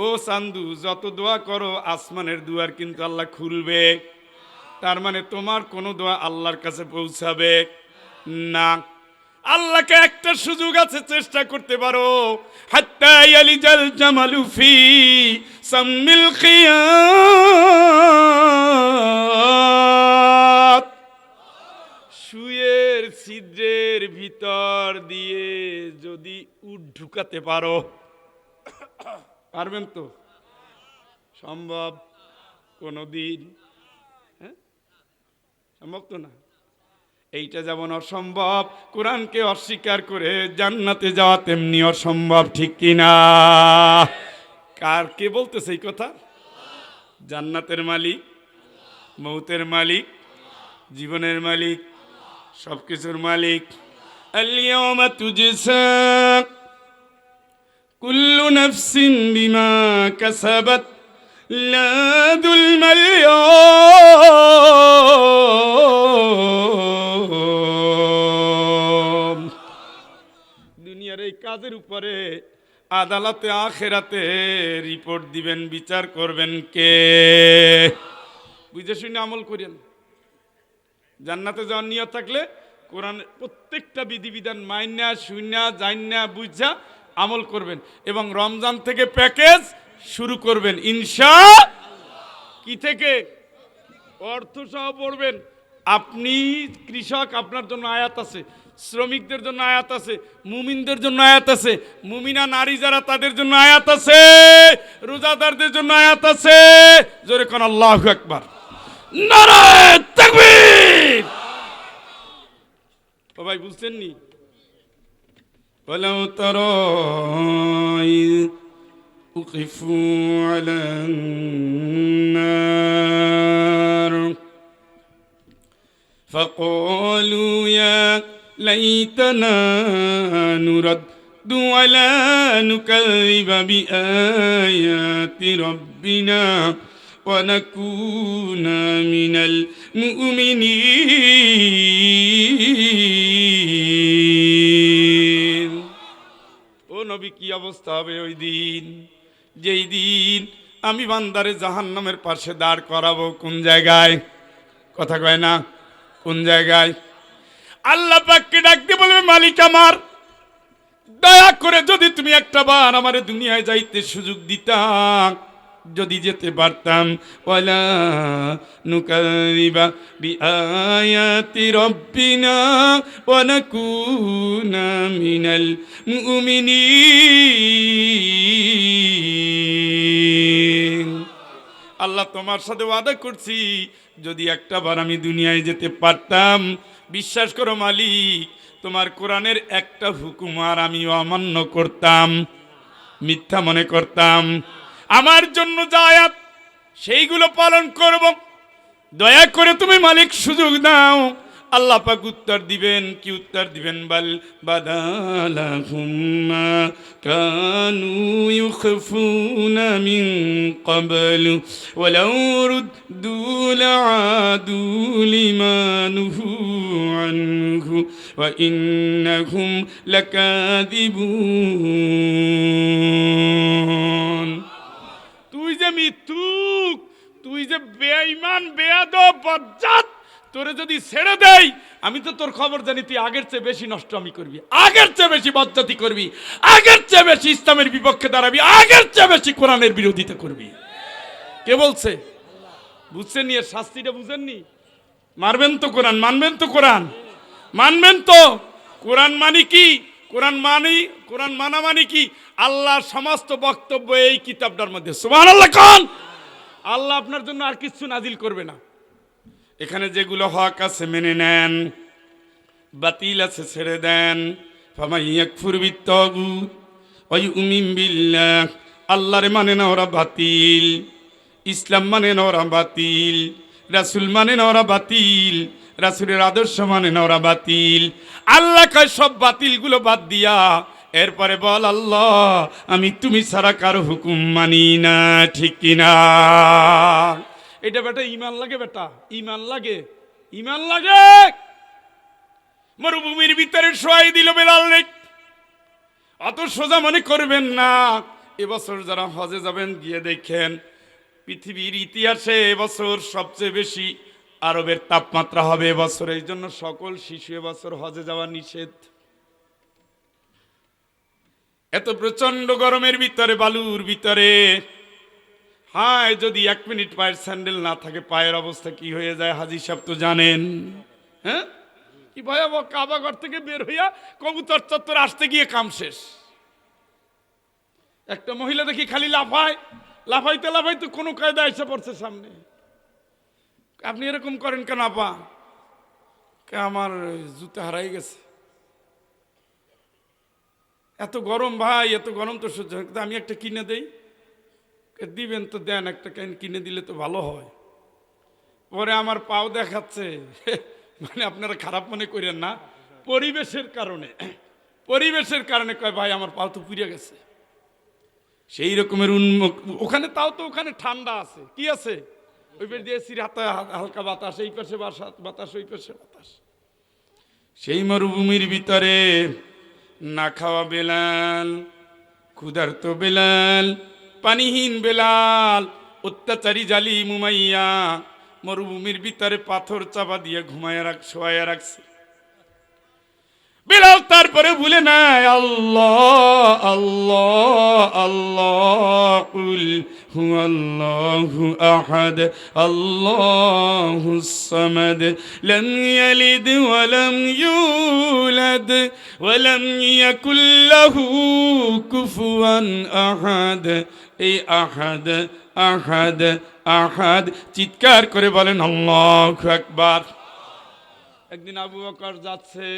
ও চান্দু যত দোয়া করো আসমানের দুয়ার কিন্তু আল্লাহ খুলবে, তার মানে তোমার কোনো দোয়া আল্লাহর কাছে পৌঁছাবে না। আল্লাহকে একটা সুযোগ আছে, চেষ্টা করতে পারো, হাত্তা ইয়ালিজাল জামালু ফি সাম্মিল খিয়াত, সুয়ের ছিদ্রের ভিতর দিয়ে যদি উট ঢুকাতে পারো, পারবেন তো? সম্ভব কোনদিন? হ্যাঁ, সম্ভব তো না। এইটা যেমন অসম্ভব কোরআনকে অস্বীকার করে জান্নাতে যাওয়া, তেমনি অসম্ভব, ঠিক কিনা? কার, কে বলতেছে এই কথা? জান্নাতের মালিক, মৌতের মালিক, জীবনের মালিক, সবকিছুর মালিক। আল-ইয়াওমা তুজসা কুল্লু নাফসিন বিমা কাসাবাত লা যুলমাল ইয়াওম। দুনিয়ার এই কাজের উপরে আদালতে আখেরাতে রিপোর্ট দিবেন, বিচার করবেন কে? বুঝে শুনে আমল করেন। জান্নাতে যাওয়ার নিয়ত থাকলে কোরআন প্রত্যেকটা বিধিবিধান মাইনা শুইনা জাইনা বুঝা আমল করবেন, এবং রমজান থেকে প্যাকেজ শুরু করবেন ইনশাআল্লাহ। কি থেকে? অর্থ সহ পড়বেন। আপনি কৃষক, আপনার জন্য আয়াত আছে, শ্রমিকদের জন্য আয়াত আছে, মুমিনদের জন্য আয়াত আছে, মুমিনা নারী যারা তাদের জন্য আয়াত আছে, রোজাদারদের জন্য আয়াত আছে। জোরে কোন আল্লাহু আকবার, নারায়ে তাকবীর। ও ভাই বুঝছেন নি? ওয়ালাউ তারা ইয উকিফু আলান নার ফাকালু ইয়া লাইতানা নুরাদ্দু ওয়ালা নুকাযযিবা বিআয়াতি রাব্বিনা ونكون من المؤمنين। ও নবী, কি অবস্থা হবে ওই দিন, যেই দিন আমি বান্দারে জাহান্নামের পাশে দাঁড় করাবো। কোন জায়গায়? কথা কয় না, কোন জায়গায়? আল্লাহ পাককে ডাক দিয়ে বলবে, মালিক আমার, দয়া করে যদি তুমি একটা বার আমারে দুনিয়ায় যাইতে সুযোগ দিতা, যদি যেতে পারতাম, ওয়ালা নুকাযযিবা বিআয়াতি রাব্বিনা ওয়া নাকুনা মিনাল মুমিনিন। আল্লাহ তোমার সাথে ওয়াদা করছি, যদি একটা বার আমি দুনিয়ায় যেতে পারতাম, বিশ্বাস করো মালিক, তোমার কোরআনের একটা হুকুম আর আমি অমান্য করতাম, মিথ্যা মনে করতাম। আমার জন্য যা আয়াত সেইগুলো পালন করব। দয়া করে তুমি মালিক সুযোগ দাও, আল্লাহ পাক উত্তর দিবেন, কি উত্তর দিবেন? বাল বাদালাহুম মা কানু ইউখফুনা মিন ক্বাবলু ওয়ালাউ রুদ্দু লাআদু লিমা নুহু আনহু ওয়া ইন্নাহুম লাকাযিবুন। তুই যে মিথ্যুক, তুই যে বেঈমান, বেয়াদব, বজ্জাত, তোরে যদি ছেড়ে দেই আমি তো তোর খবর জানি, তুই আগের চেয়ে বেশি নষ্ট আমি করবি, আগের চেয়ে বেশি বজ্জাতি করবি, আগের চেয়ে বেশি ইসলামের বিপক্ষে দাঁড়াবি, আগের চেয়ে বেশি কোরআনের বিরোধিতা করবি। কে বলছে? বুঝছেন? এর শাস্তিটা বুঝেননি? মারবেন তো কোরআন, মানবেন তো কোরআন, মানবেন তো কোরআন। মানে কি? কোরআন মানা মানে কি? আল্লাহর সমস্ত বক্তব্য এই কিতাবটার মধ্যে। সুবহানাল্লাহ কোন? আল্লাহ আপনার জন্য আর কিছু নাজিল করবে না। এখানে যেগুলো হক আছে মেনে নেন, বাতিল আছে ছেড়ে দেন। ফামাই ইয়াকফুর বিত্তাগুত ওয়া ইউমিন বিল্লাহ, আল্লাহরে মানে না ওরা বাতিল, ইসলাম মানে না ওরা বাতিল, রাসূল মানে না ওরা বাতিল, রাসূলের আদর্শ মানে না ওরা বাতিল। আল্লাহ কয় সব বাতিলগুলো বাদ দিয়া এরপরে বল, আল্লাহ আমি তুমি ছাড়া কারো হুকুম মানি না। ঠিক কিনা? এটা বেটা ঈমান লাগে, বেটা ঈমান লাগে, ঈমান লাগে। মরুভূমির ভিতরে শোয়াই দিল বেলাল রে। অত সোজা মনে করবেন না। এবছর যারা হজে যাবেন গিয়ে দেখেন, পৃথিবীর ইতিহাসে এবছর সবচেয়ে বেশি আরবের তাপমাত্রা হবে এবছর। এই জন্য সকল শিশু এবছর হজে যাওয়া নিষেধ। এত প্রচন্ড গরমের ভিতরে, বালুর ভিতরে, হায় যদি 1 মিনিট পায়ের স্যান্ডেল না থাকে পায়ের অবস্থা কি হয়ে যায় হাজী সাহেব তো জানেন। হ্যাঁ, কি ভয়াবহ। কাবাঘর থেকে বের হইয়া কবুতর চত্বর আসতে গিয়ে কাম শেষ। একটা মহিলা দেখি খালি লাফায়, লাফাইতে লাফাইতে কোনো কায়দা এসে পড়ছে সামনে। আপনি এরকম করেন কেন আপা? আমার জুতা হারাই গেছে। এত গরম ভাই, এত গরম তো সহ্য হয়, আমি একটা কিনে দেই। দিবেন তো দেন, একটা কিনে দিলে তো ভালো হয়। পরে আমার পাও দেখাচ্ছে, মানে আপনারা খারাপ মনে করেন না, পরিবেশের কারণে, পরিবেশের কারণে কয় ভাই আমার পাও তো পুড়ে গেছে। সেই রকমের ওখানে, তাও তো ওখানে ঠান্ডা আছে, কি আছে, ওই পাশে দিয়েছি হালকা বাতাস, এই পাশে বাতাস, ওই পাশে বাতাস। সেই মরুভূমির ভিতরে না খাওয়া বেলাল, ক্ষুধার্ত বেলাল, পানিহীন বেলাল, অত্যাচারী জালিম উমাইয়া মরুভূমির ভিতরে পাথর চাপা দিয়ে শোয়াইয়া রাখছে। বেলাল তারপরে ভুলে নাই আল্লাহ আল্লাহ আল্লাহ, কুল হুয়াল্লাহু আহাদ আল্লাহুস সামাদ লাম ইয়ালিদ ওয়া লাম ইউলাদ ওয়া লাম ইয়াকুল লাহু কুফুয়ান আহাদ। এই আহাদ আহাদ আহাদ চিৎকার করে বলেন আল্লাহু আকবার। একদিন আবু বকর যাচ্ছে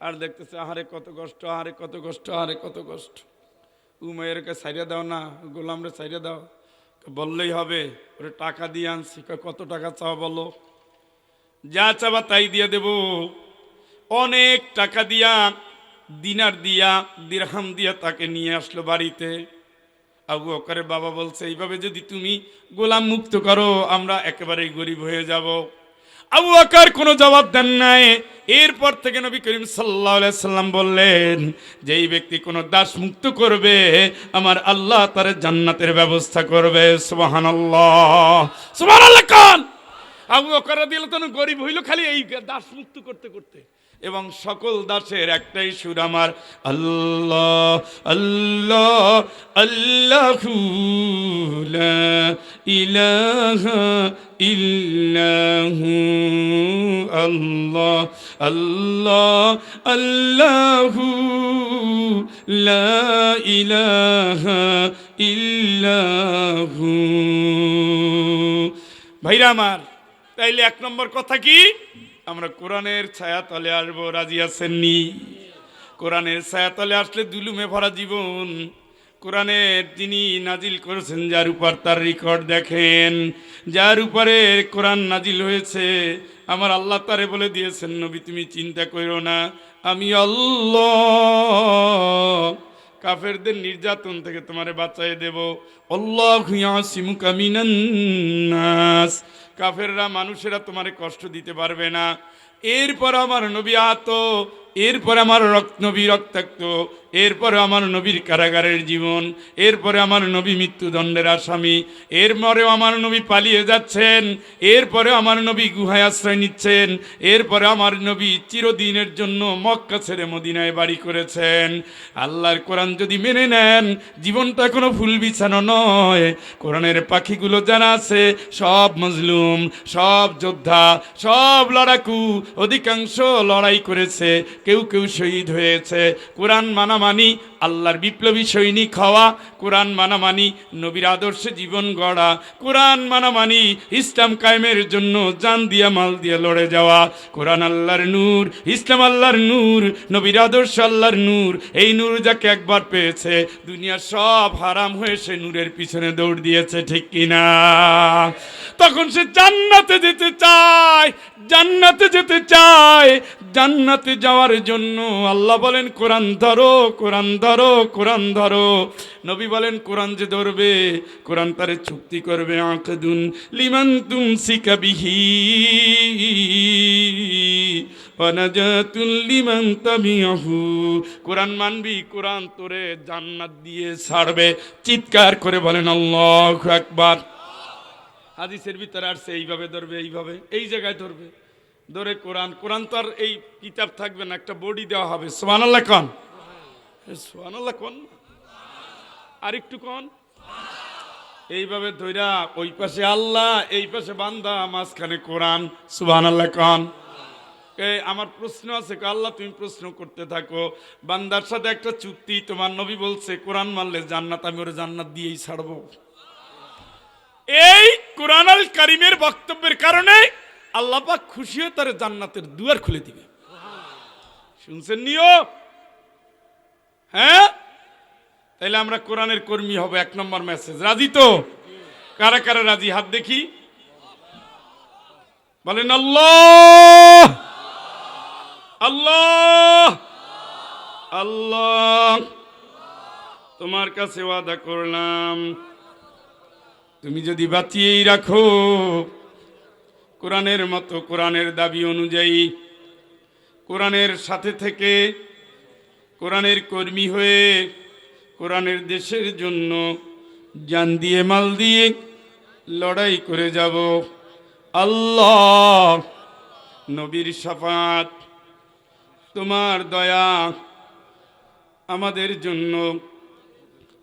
আর দেখতেছে আহারে কত কষ্ট, আহারে কত কষ্ট, আহারে কত কষ্ট। উমাইয়ারকে ছাইড়া দাও না, গোলামরে ছাইড়া দাও। বললেই হবে, ওরে টাকা দিয়ে আনছি। কত টাকা চাও বলো? যা চাবা তাই দিয়ে দেব। অনেক টাকা দিয়া, দিনার দিয়া, দিরহাম দিয়া তাকে নিয়ে আসলো বাড়িতে। আবু বকরের বাবা বলছে, এইভাবে যদি তুমি গোলাম মুক্ত করো আমরা একেবারেই গরিব হয়ে যাব। আবু বকর কোনো জবাব দেন নাই। এরপর থেকে নবী করিম সাল্লাল্লাহু আলাইহি সাল্লাম বললেন, যেই ব্যক্তি কোনো দাস মুক্ত করবে আমার আল্লাহ তার জান্নাতের ব্যবস্থা করবে। সুবহানাল্লাহ, সুবহানাল্লাহ কোন? আবু বকর রাদিয়াল্লাহু আনহু গরিব হইল খালি এই দাস মুক্ত করতে করতে। এবং সকল দাসের একটাই সুর আমার, আল্লাহ আল্লাহ আল্লাহু লা ইলাহা ইল্লাহু, আল্লাহ আল্লাহ আল্লাহু লা ইলাহা ইল্লাহু। ভাইরা আমার, তাইলে 1 নম্বর কথা কি? আমরা কোরআনের ছায়া তলে আসবো। রাজি আছেননি? কোরআনের ছায়া তলে আসলে দুলুমে ভরা জীবন। কোরআনের যিনি নাজিল করেছেন, যার উপর তার রেকর্ড দেখেন, যার উপরে কোরআন নাজিল হয়েছে আমার আল্লাহ তারে বলে দিয়েছেন, নবী তুমি চিন্তা করো না, আমি আল্লাহ কাফেরদের নির্যাতন থেকে তোমারে বাঁচাই দেব। আল্লাহু ইয়াসিমুকা মিনান নাস, কাফেররা মানুষেরা তোমারে কষ্ট দিতে পারবে না। এরপর আমার নবী আহত, এরপরে আমার নবী রক্তাক্ত, এরপরে আমার নবীর কারাগারের জীবন, এরপরে আমার নবী মৃত্যুদণ্ডের আসামি, এরপরেও আমার নবী পালিয়ে যাচ্ছেন, এরপরে আমার নবী গুহায় আশ্রয় নিচ্ছেন, এরপরে আমার নবী চিরদিনের জন্য মক্কা ছেড়ে মদিনায় বাড়ি করেছেন। আল্লাহর কোরআন যদি মেনে নেন, জীবনটা কোনো ফুল বিছানো নয়। কোরআনের পাখিগুলো যারা আছে সব মজলুম, সব যোদ্ধা, সব লড়াকু, অধিকাংশ লড়াই করেছে, কেউ কেউ শহীদ হয়েছে। কোরআন মানামানি আল্লাহর বিপ্লবী সৈনিক হওয়া, কোরআন মানামানি নবীর আদর্শে জীবন গড়া, কোরআন মানামানি ইসলাম কায়েমের জন্য জান দিয়া মাল দিয়ে লড়ে যাওয়া। কোরআন আল্লাহর নূর, ইসলাম আল্লাহর নূর, নবীর আদর্শ আল্লাহর নূর। এই নূর যাকে একবার পেয়েছে, দুনিয়ার সব হারাম হয়ে সে নূরের পিছনে দৌড় দিয়েছে, ঠিক কিনা? তখন সে জান্নাতে যেতে চায়, জান্নাতে যেতে চায়। জান্নাতে যাওয়ার জন্য আল্লাহ বলেন কোরআন ধরো, কোরআন ধরো, কোরআন ধরো। নবী বলেন কোরআন যে ধরবে, কোরআন তারে চুক্তি করবে, আকদুন লিমান তুমসিকা বিহি ওয়া নাজাতুল লিমান তাবিআহু। কোরআন মানবি, কোরআন তোরে জান্নাত দিয়ে ছাড়বে। চিৎকার করে বলেন আল্লাহু আকবার। হাদিসের ভিতরে আসছে এইভাবে ধরবে, এইভাবে এই জায়গায় ধরবে, ধরে কোরআন। কোরআন তো আর এই কিতাব থাকবে না, একটা বডি দেওয়া হবে। সুবহানাল্লাহ কোন, সুবহানাল্লাহ কোন, আর একটু কোন। এইভাবে ধইরা ওই পাশে আল্লাহ, এই পাশে বান্দা, মাঝখানে কোরআন। সুবহানাল্লাহ কোন। আমার প্রশ্ন আছে, আল্লাহ তুমি প্রশ্ন করতে থাকো। বান্দার সাথে একটা চুক্তি, তোমার নবী বলছে কোরআন মানলে জান্নাত, আমি ওর জান্নাত দিয়েই ছাড়বো। এই কোরআন আল কারীমের বক্তব্যের কারণে আল্লাহ পাক খুশি হয়ে তার জান্নাতের দুয়ার খুলে দিবে। শুনছেন নিও? হ্যাঁ, তাইলে আমরা কোরআনের কর্মী হব। 1 নম্বর মেসেজ। রাজি তো? কারা কারা রাজি? হাত দেখি, বলেন আল্লাহ আল্লাহ আল্লাহ। তোমার কাছে ওয়াদা করলাম, তুমি যদি বাঁচিয়েই রাখো কোরআনের মতো, কোরআনের দাবি অনুযায়ী, কোরআনের সাথে থেকে, কোরআনের কর্মী হয়ে, কোরআনের দেশের জন্য জান দিয়ে মাল দিয়ে লড়াই করে যাব। আল্লাহ নবীর শাফাত, তোমার দয়া আমাদের জন্য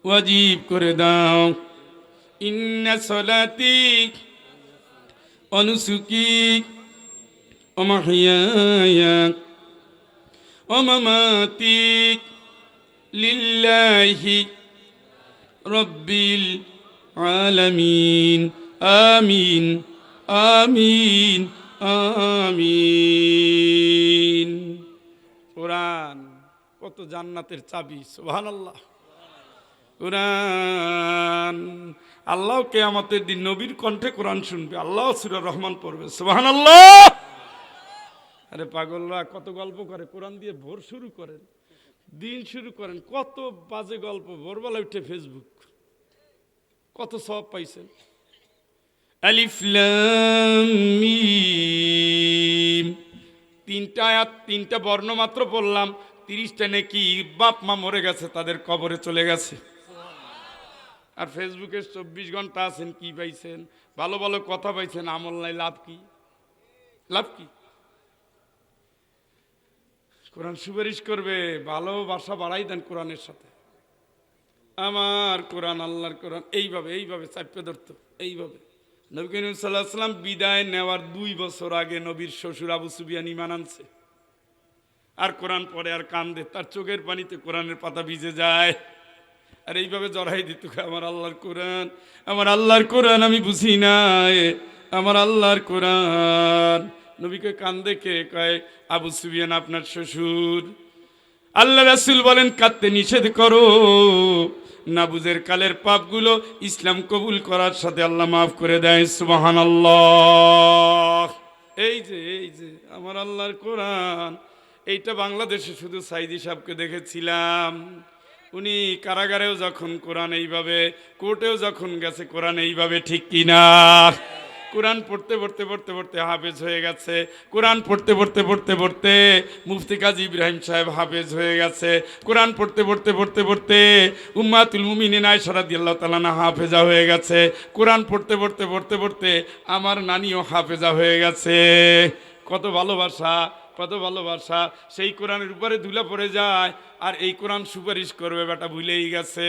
ওয়াজিব করে দাও। ইন্না সলাতি ওয়া নুসুকি ওয়া মাহইয়ায়া ওয়া মামাতি লিল্লাহি রাব্বিল আলামিন। আমিন আমিন আমিন। কোরআন কত জান্নাতের চাবি। সুবহানাল্লাহ। কোরআন, আল্লাহ কিয়ামতের দিন নবীর কণ্ঠে কোরআন শুনবে, আল্লাহ সূরা রহমান পড়বে। সুবহানাল্লাহ। আরে পাগলরা কত গল্প করে, কোরআন দিয়ে ভোর শুরু করেন, দিন শুরু করেন, কত বাজে গল্প। ভোরবেলা উঠে ফেসবুক, কত সওয়াব পাইছেন। আলিফ লাম মিম, 3টা আয়াত, 3টা বর্ণ মাত্র পড়লাম, 30টা নেকি। বাপ মা মরে গেছে, তাদের কবরে চলে গেছে। আর ফেসবুকে 24 ঘন্টা আছেন, কি পাইছেন? ভালো ভালো কথা পাইছেন, আমল নাই, লাভ কি? লাভ কি? কোরআন সুপারিশ করবে, ভালোবাসা বাড়াই দেন কোরআনের সাথে। আমার কোরআন, আল্লাহর কোরআন, এইভাবে এইভাবে চাপে ধরতো, এইভাবে। নবী করিম সাল্লাল্লাহু আলাইহি ওয়াসাল্লাম বিদায় নেওয়ার 2 বছর আগে নবীর শ্বশুর আবু সুফিয়ান ঈমান আনছে, আর কোরআন পড়ে আর কান্দে, তার চোখের পানিতে কোরআনের পাতা ভিজে যায়। আর এইভাবে জড়াই দিত, আমার আল্লাহর কোরআন, আমার আল্লাহর কোরআন আমি বুঝি নাই, আমার আল্লাহর কোরআন। নবীকে কান্দে কে? কয় আবু সুফিয়ান আপনার শ্বশুর। আল্লাহ রাসূল বলেন কাঁদতে নিষেধ করো, না বুঝের কালের পাপগুলো ইসলাম কবুল করার সাথে আল্লাহ মাফ করে দেয়। সুবহানাল্লাহ। এই যে আমার আল্লাহর কোরআন, এইটা বাংলাদেশে শুধু সাইদি সাহেবকে দেখেছিলাম। উনি কারাগারেও যখন কোরআন এইভাবে, কোর্টেও যখন গেছে কোরআন এইভাবে, ঠিক কিনা? কোরআন পড়তে পড়তে পড়তে পড়তে হাফেজ হয়ে গেছে। কোরআন পড়তে পড়তে পড়তে পড়তে মুফতি কাজী ইব্রাহিম সাহেব হাফেজ হয়ে গেছে। কোরআন পড়তে পড়তে পড়তে পড়তে উম্মাতুল মুমিনিন আয়েশা রাদিয়াল্লাহু তাআলা আনহা হাফেজা হয়ে গেছে। কোরআন পড়তে পড়তে পড়তে পড়তে আমার নানিও হাফেজা হয়ে গেছে। কত ভালোবাসা, কত ভালোবাসা! সেই কোরআনের উপরে ধুলা পড়ে যায়, আর এই কোরআন সুপারিশ করবে বেটা ভুলেই গেছে।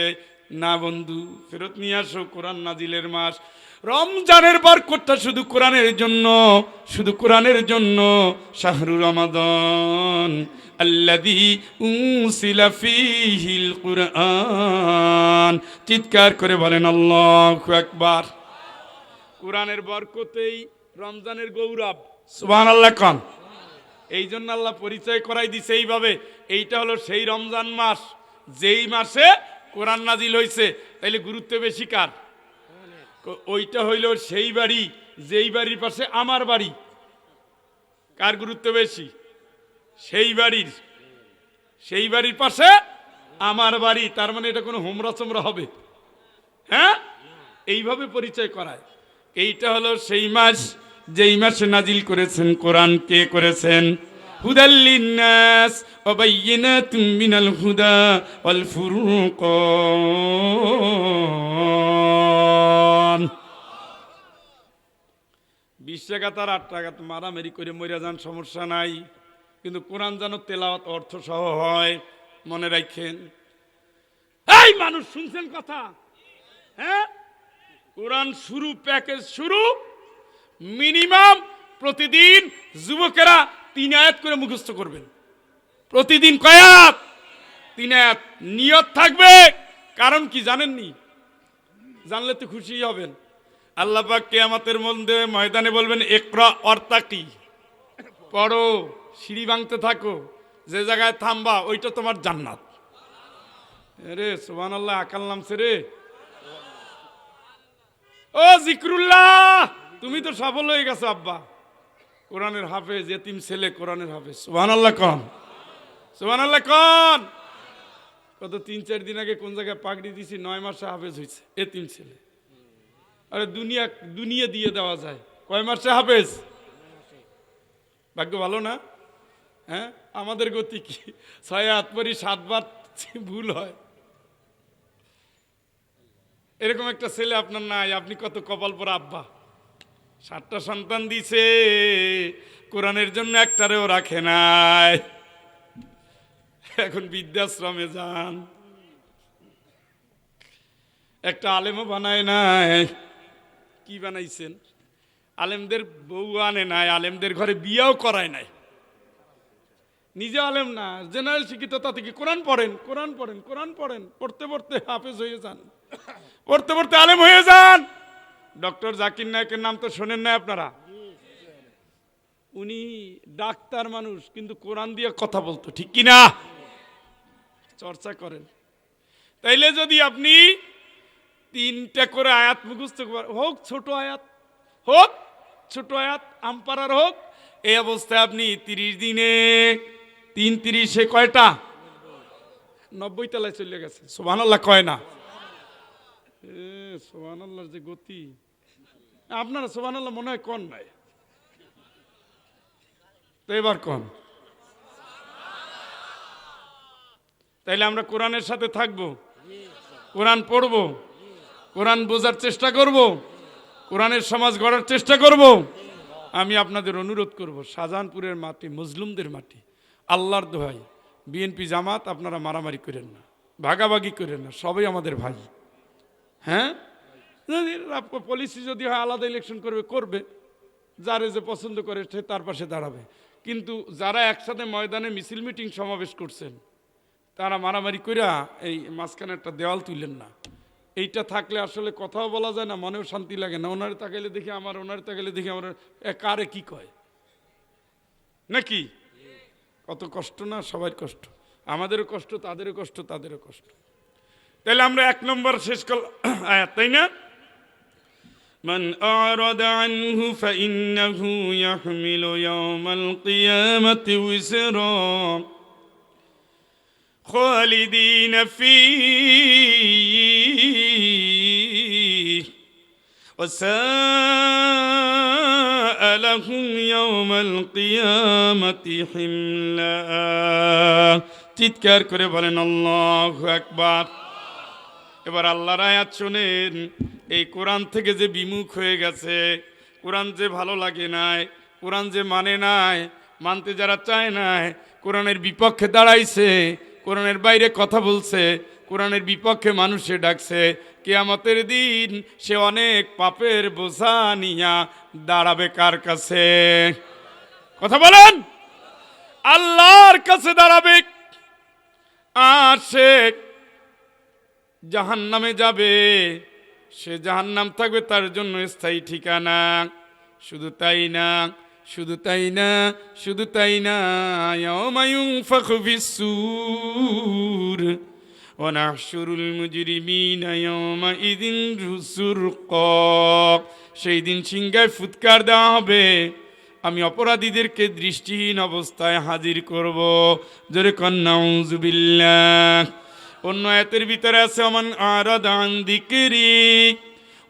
না বন্ধু, ফেরত নিয়ে আসো। কোরআন নাজিলের মাস রমজানের বরকতটা শুধু কোরআনের জন্য, শুধু কোরআনের জন্য। শাহরু রমাদান আল্লাযী উনসিলা ফীহিল কুরআন। চিৎকার করে বলেন আল্লাহু আকবার। কোরআনের বরকতেই রমজানের গৌরব। সুবহানাল্লাহ কোন। এই জন্য আল্লাহ পরিচয় করাই দিছে এইভাবে, এইটা হলো সেই রমজান মাস যেই মাসে কোরআন নাজিল হয়েছে। তাইলে গুরুত্ব বেশি কার? ওইটা হইল সেই বাড়ি যেই বাড়ির পাশে আমার বাড়ি। কার গুরুত্ব বেশি? সেই বাড়ির, সেই বাড়ির পাশে আমার বাড়ি। তার মানে এটা কোনো হোমরা চোমরা হবে? হ্যাঁ, এইভাবে পরিচয় করায়। এইটা হলো সেই মাস যেই মাসে নাজিল করেছেন কোরআন। কে করেছেন? হুদাল লিন্নাস ওয়া বাইয়িনাতুম মিনাল হুদা ওয়াল ফুরুকান। 20 টাকা তার 8 টাকা মারামারি করে মরে যান, সমস্যা নাই, কিন্তু কোরআন যেন তেলাওয়াত অর্থ সহ হয়। মনে রাখেন। এই মানুষ শুনছেন কথা? হ্যাঁ, কোরআন শুরু, প্যাকেজ শুরু। মিনিমাম প্রতিদিন যুবকেরা 3 আয়াত করে মুখস্থ করবেন। প্রতিদিন কয় আয়াত? 3 আয়াত। নিয়ত থাকবে। কারণ কি জানেননি? জানলে তো খুশি হবেন। আল্লাহ পাক কিয়ামতের ময়দানে বলবেন ইকরা ওয়ারতাকি, পড়ো, সিঁড়ি ভাঙতে থাকো, যে জায়গায় থামবা ওইটা তোমার জান্নাত। আরে সুবহানাল্লাহ, আকাল নামছে রে। ও জিকরুল্লাহ, তুমি তো সফল হয়ে গেছো আব্বা। কোরআনের হাফেজ, এতিম ছেলে কোরআনের হাফেজ। সুবহানাল্লাহ কোন, সুবহানাল্লাহ কোন। কত 3-4 দিন আগে কোন জায়গায় পাগড়ি দিছি, 9 মাসে হাফেজ হয়েছে, এতিম ছেলে। আরে দুনিয়া দুনিয়া দিয়ে দেওয়া যায়। কয় মাসে হাফেজ? ভাগ্য ভালো না? হ্যাঁ, আমাদের গতি কি? 6 হাত পরি 7 বার ভুল হয়। এরকম একটা ছেলে আপনার নাই, আপনি কত কপাল পরা আব্বা। 7টা সন্তান দিছে, কোরআনের জন্য একটারেও রাখে নাই। এখন বৃদ্ধাশ্রমে যান, একটা আলেমও বানায় নাই। কি বানাইছেন? আলেমদের বউ আনে নাই, আলেমদের ঘরে বিয়েও করায় নাই। নিজে আলেম না, জেনারেল শিক্ষিত, তা থেকে কোরআন পড়েন, কোরআন পড়েন, কোরআন পড়েন, পড়তে পড়তে হাফেজ হয়ে যান, পড়তে পড়তে আলেম হয়ে যান। ডক্টর জাকির নায়কের নাম তো শোনেন না আপনারা? উনি ডাক্তার মানুষ, কিন্তু কোরআন দিয়ে কথা বলতো, ঠিক কিনা? চর্চা করেন। তাইলে যদি আপনি 3টা করে আয়াত মুখস্থ হোক, ছোট আয়াত হোক, ছোট আয়াত আমপারার হোক, এই অবস্থায় আপনি 30 দিনে 3 30 কয়টা? 90 তলায় চলে গেছে। সুবহানাল্লাহ কয় না? সুবহানাল্লাহর যে গতি, আপনারা সুবহানাল্লাহ মনে হয় কোন নাই, তো এবার কোন। তাইলে আমরা কোরআনের সাথে থাকবো, কোরআন পড়বো, কোরআন বোঝার চেষ্টা করব, কোরআনের সমাজ গড়ার চেষ্টা করব। আমি আপনাদের অনুরোধ করব, শাহজাহানপুরের মাটি মজলুমদের মাটি, আল্লাহর দোহাই, বিএনপি জামাত আপনারা মারামারি করেন না, ভাগাভাগি করেন না, সবাই আমাদের ভাই। হ্যাঁ, পলিসি যদি হয় আলাদা ইলেকশন করবে, করবে, যারে যে পছন্দ করে সে তার পাশে দাঁড়াবে। কিন্তু যারা একসাথে ময়দানে মিছিল মিটিং সমাবেশ করছেন, তারা মারামারি কইরা এই মাঝখানে একটা দেওয়াল তুললেন না। এইটা থাকলে আসলে কথাও বলা যায় না, মনেও শান্তি লাগে না। ওনারে তাকাইলে দেখি আমার, ওনারে তাকাইলে দেখি আমার, কারে কি কয় নাকি? কত কষ্ট না, সবার কষ্ট, আমাদেরও কষ্ট, তাদেরও কষ্ট, তাদেরও কষ্ট। তাহলে আমরা 1 নম্বর শেষ করলাম আয়াত, তাই না? من أعرض عنه فإنه يحمل يوم القيامة وزرا خالدين فيه وساء لهم يوم القيامة حملا চিৎকার করে বলেন আল্লাহু আকবার। এবার আল্লাহর আয়াত শুনেন। এই কোরআন থেকে যে বিমুখ হয়ে গেছে, কোরআন যে ভালো লাগে নাই, কোরআন যে মানে নাই, মানতে যারা চায় নাই, কোরআনের বিপক্ষে দাঁড়াইছে, কোরআনের বাইরে কথা বলছে, কোরআনের বিপক্ষে মানুষে ডাকছে, কিয়ামতের দিন সে অনেক পাপের বোঝা নিয়া দাঁড়াবে কার কাছে? কথা বলেন। আল্লাহর কাছে দাঁড়াবে। আর সে জাহান্নামে যাবে। সে জাহান্নাম থাকবে তার জন্য স্থায়ী ঠিকানা। শুধু তাই না, শুধু তাই না, শুধু তাই না, ইয়াউমা ইউনফাখু ফিস-সূর ওয়া নাহশুরুল মুজরিমিনা ইয়াউমাইযিন যুরকা। সেই দিন সিংহায় ফুৎকার দেওয়া হবে, আমি অপরাধীদেরকে দৃষ্টিহীন অবস্থায় হাজির করব। জোরে কন নাউযুবিল্লাহ। অন্য আয়াতের ভিতরে আছে ওমান আরাদা আন যিকরি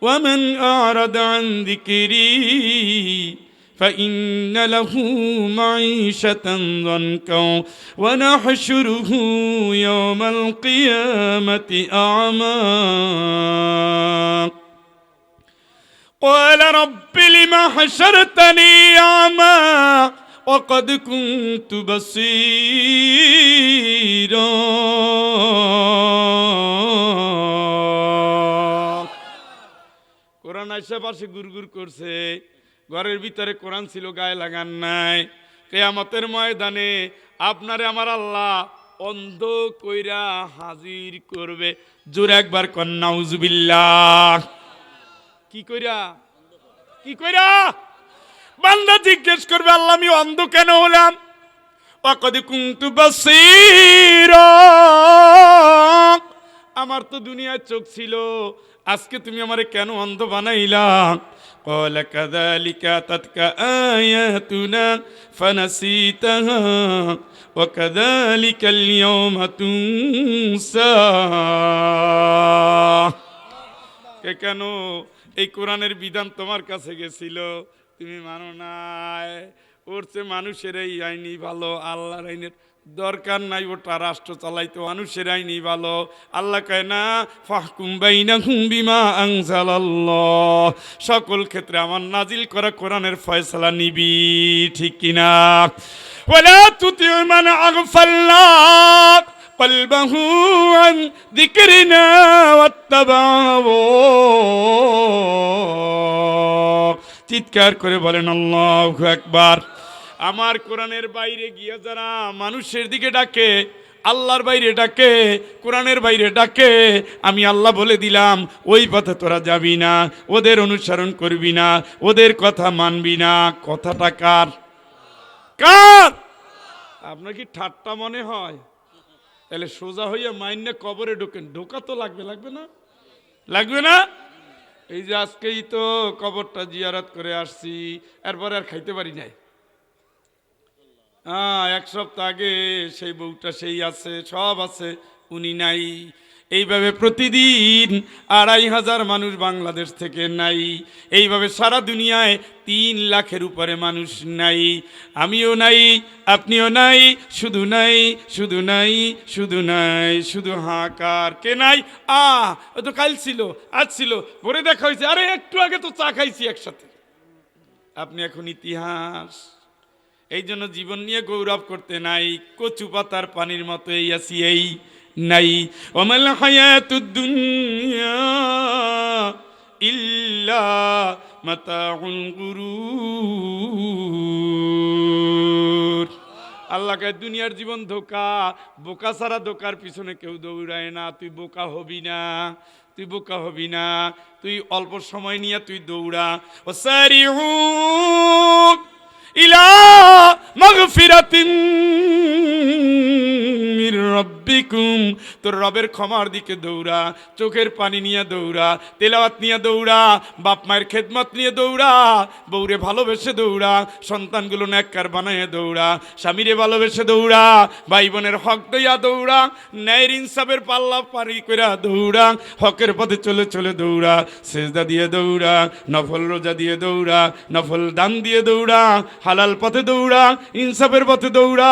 ওয়ামান আরাদা আন যিকরি فإن له معيشة ضنكا ونحشره يوم القيامة أعمى قال رب لم حشرتني أعمى وقد كنت بصيرا কোরআন আশেপাশে গুরগুর করছে, ঘরের ভিতরে কোরআন ছিল, গায়ে লাগান নাই। কিয়ামতের ময়দানে আপনারে আমার আল্লাহ অন্ধ কইরা হাজির করবে। জোরে একবার কন নাউযুবিল্লাহ। কি কইরা? কি কইরা? বান্দা জিজ্ঞেস করবে, আল্লাহ আমি অন্ধ কেন হলাম? ওয়াকাদ কুনতু বাসীরা, আমার তো দুনিয়ায় চোখ ছিল, আজকে তুমি আমারে কেন অন্ধ বানাইলা? قال كذلك أتتك آياتنا فنسيتها وكذلك اليوم تنسى। কেন এই কোরআনের বিধান তোমার কাছে গেছিল, তুমি মানো নাই। ওর চেয়ে মানুষের এই আইনই ভালো, আল্লাহর আইনের দরকার নাই। ওটা রাষ্ট্র চালাইতো, মানুষের আইনই ভালো। আল্লাহ কয় না ফাহকুম বাইনাহুম বিমা আনজালাল্লাহ, সকল ক্ষেত্রে আমার নাজিল করা কোরআনের ফয়সালা নিবি, ঠিক কিনা? ওয়ালা তুতিউ মান আগফালনা কলবাহু আন যিকরিনা ওয়াত্তাবাহু। চিৎকার করে বলেন আল্লাহু আকবার। আমার কোরআনের বাইরে গিয়ে যারা মানুষের দিকে ডাকে, আল্লাহর বাইরে ডাকে, কোরআনের বাইরে ডাকে, আমি আল্লাহ বলে দিলাম ওই পথে তোরা যাবি না, ওদের অনুসরণ করবি না, ওদের কথা মানবি না। কথাটা কার? কার? আপনার কি ঠাট্টা মনে হয়? তাহলে সোজা হইয়া মাইন্যা কবরে ঢোকেন। ঢোকা তো লাগবে, লাগবে না? লাগবে না? এই যে আজকেই তো কবরটা জিয়ারত করে আসছি, এরপরে আর খাইতে পারি নাই। এক সপ্তাহ আগে সেই বউটা সেই আছে, সব আছে, উনি নাই। এইভাবে প্রতিদিন ২৫০০ মানুষ বাংলাদেশ থেকে নাই। এইভাবে সারা দুনিয়ায় ৩ লাখের উপরে মানুষ নাই। আমিও নাই, আপনিও নাই, শুধু নাই, শুধু নাই, শুধু নাই, শুধু হাহাকার। কে নাই? ও তো কাল ছিল, আজ ছিল, পরে দেখা হয়েছে, আরে একটু আগে তো চা খাইছি একসাথে। আপনি এখন ইতিহাস। এই জন্য জীবন নিয়ে গৌরব করতে নাই, কচু পাতার পানির মতো এই আছি, এই নাই। ওমাল হায়াতুদ দুনিয়া ইল্লা মাতাউল গুরুর। আল্লাহকে দুনিয়ার জীবন ধোকা, বোকা ছাড়া ধোকার পিছনে কেউ দৌড়ায় না। তুই বোকা হবি না, তুই বোকা হবি না, তুই অল্প সময় নিয়ে তুই দৌড়া। ওয়াসারিউ ইলা মাগফিরাতিন মির রাব্বিকুম রাব্বিকুম, তোর রবের ক্ষমার দিকে দৌড়া, চোখের পানি নিয়ে দৌড়া, তেলাওয়াত নিয়ে দৌড়া, বাপ মায়ের খেদমত নিয়ে দৌড়া, বউরে ভালোবেসে দৌড়া, সন্তানগুলো নেককার বানায় দৌড়া, স্বামীরে ভালোবেসে দৌড়া, ভাই বোনের হক দইয়া দৌড়া, ন্যায়ের ইনসাফের পাল্লা পারি কইরা দৌড়া, হকের পথে চলে চলে দৌড়া, সেজদা দিয়ে দৌড়া, নফল রোজা দিয়ে দৌড়া, নফল দান দিয়ে দৌড়া, হালাল পথে দৌড়া, ইনসাফের পথে দৌড়া,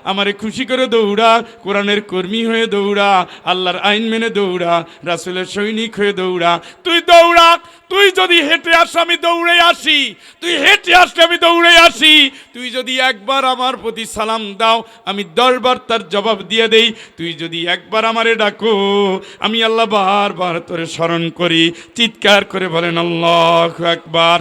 আমারে খুশি করে দৌড়া, কোরআনের কর্মী হয়ে দৌড়া, আল্লাহর আইন মেনে দৌড়া, রাসূলের সৈনিক হয়ে দৌড়া। তুই দৌড়া, তুই যদি হেঁটে আস আমি দৌড়ে আসি, তুই হেঁটে আসলে আমি দৌড়ে আসি, তুই যদি একবার আমার প্রতি সালাম দাও আমি 10 বার তার জবাব দিয়ে দেই, তুই যদি একবার আমারে ডাকো আমি আল্লাহ বারবার তোরে স্মরণ করি। চিৎকার করে বলেন আল্লাহু আকবার।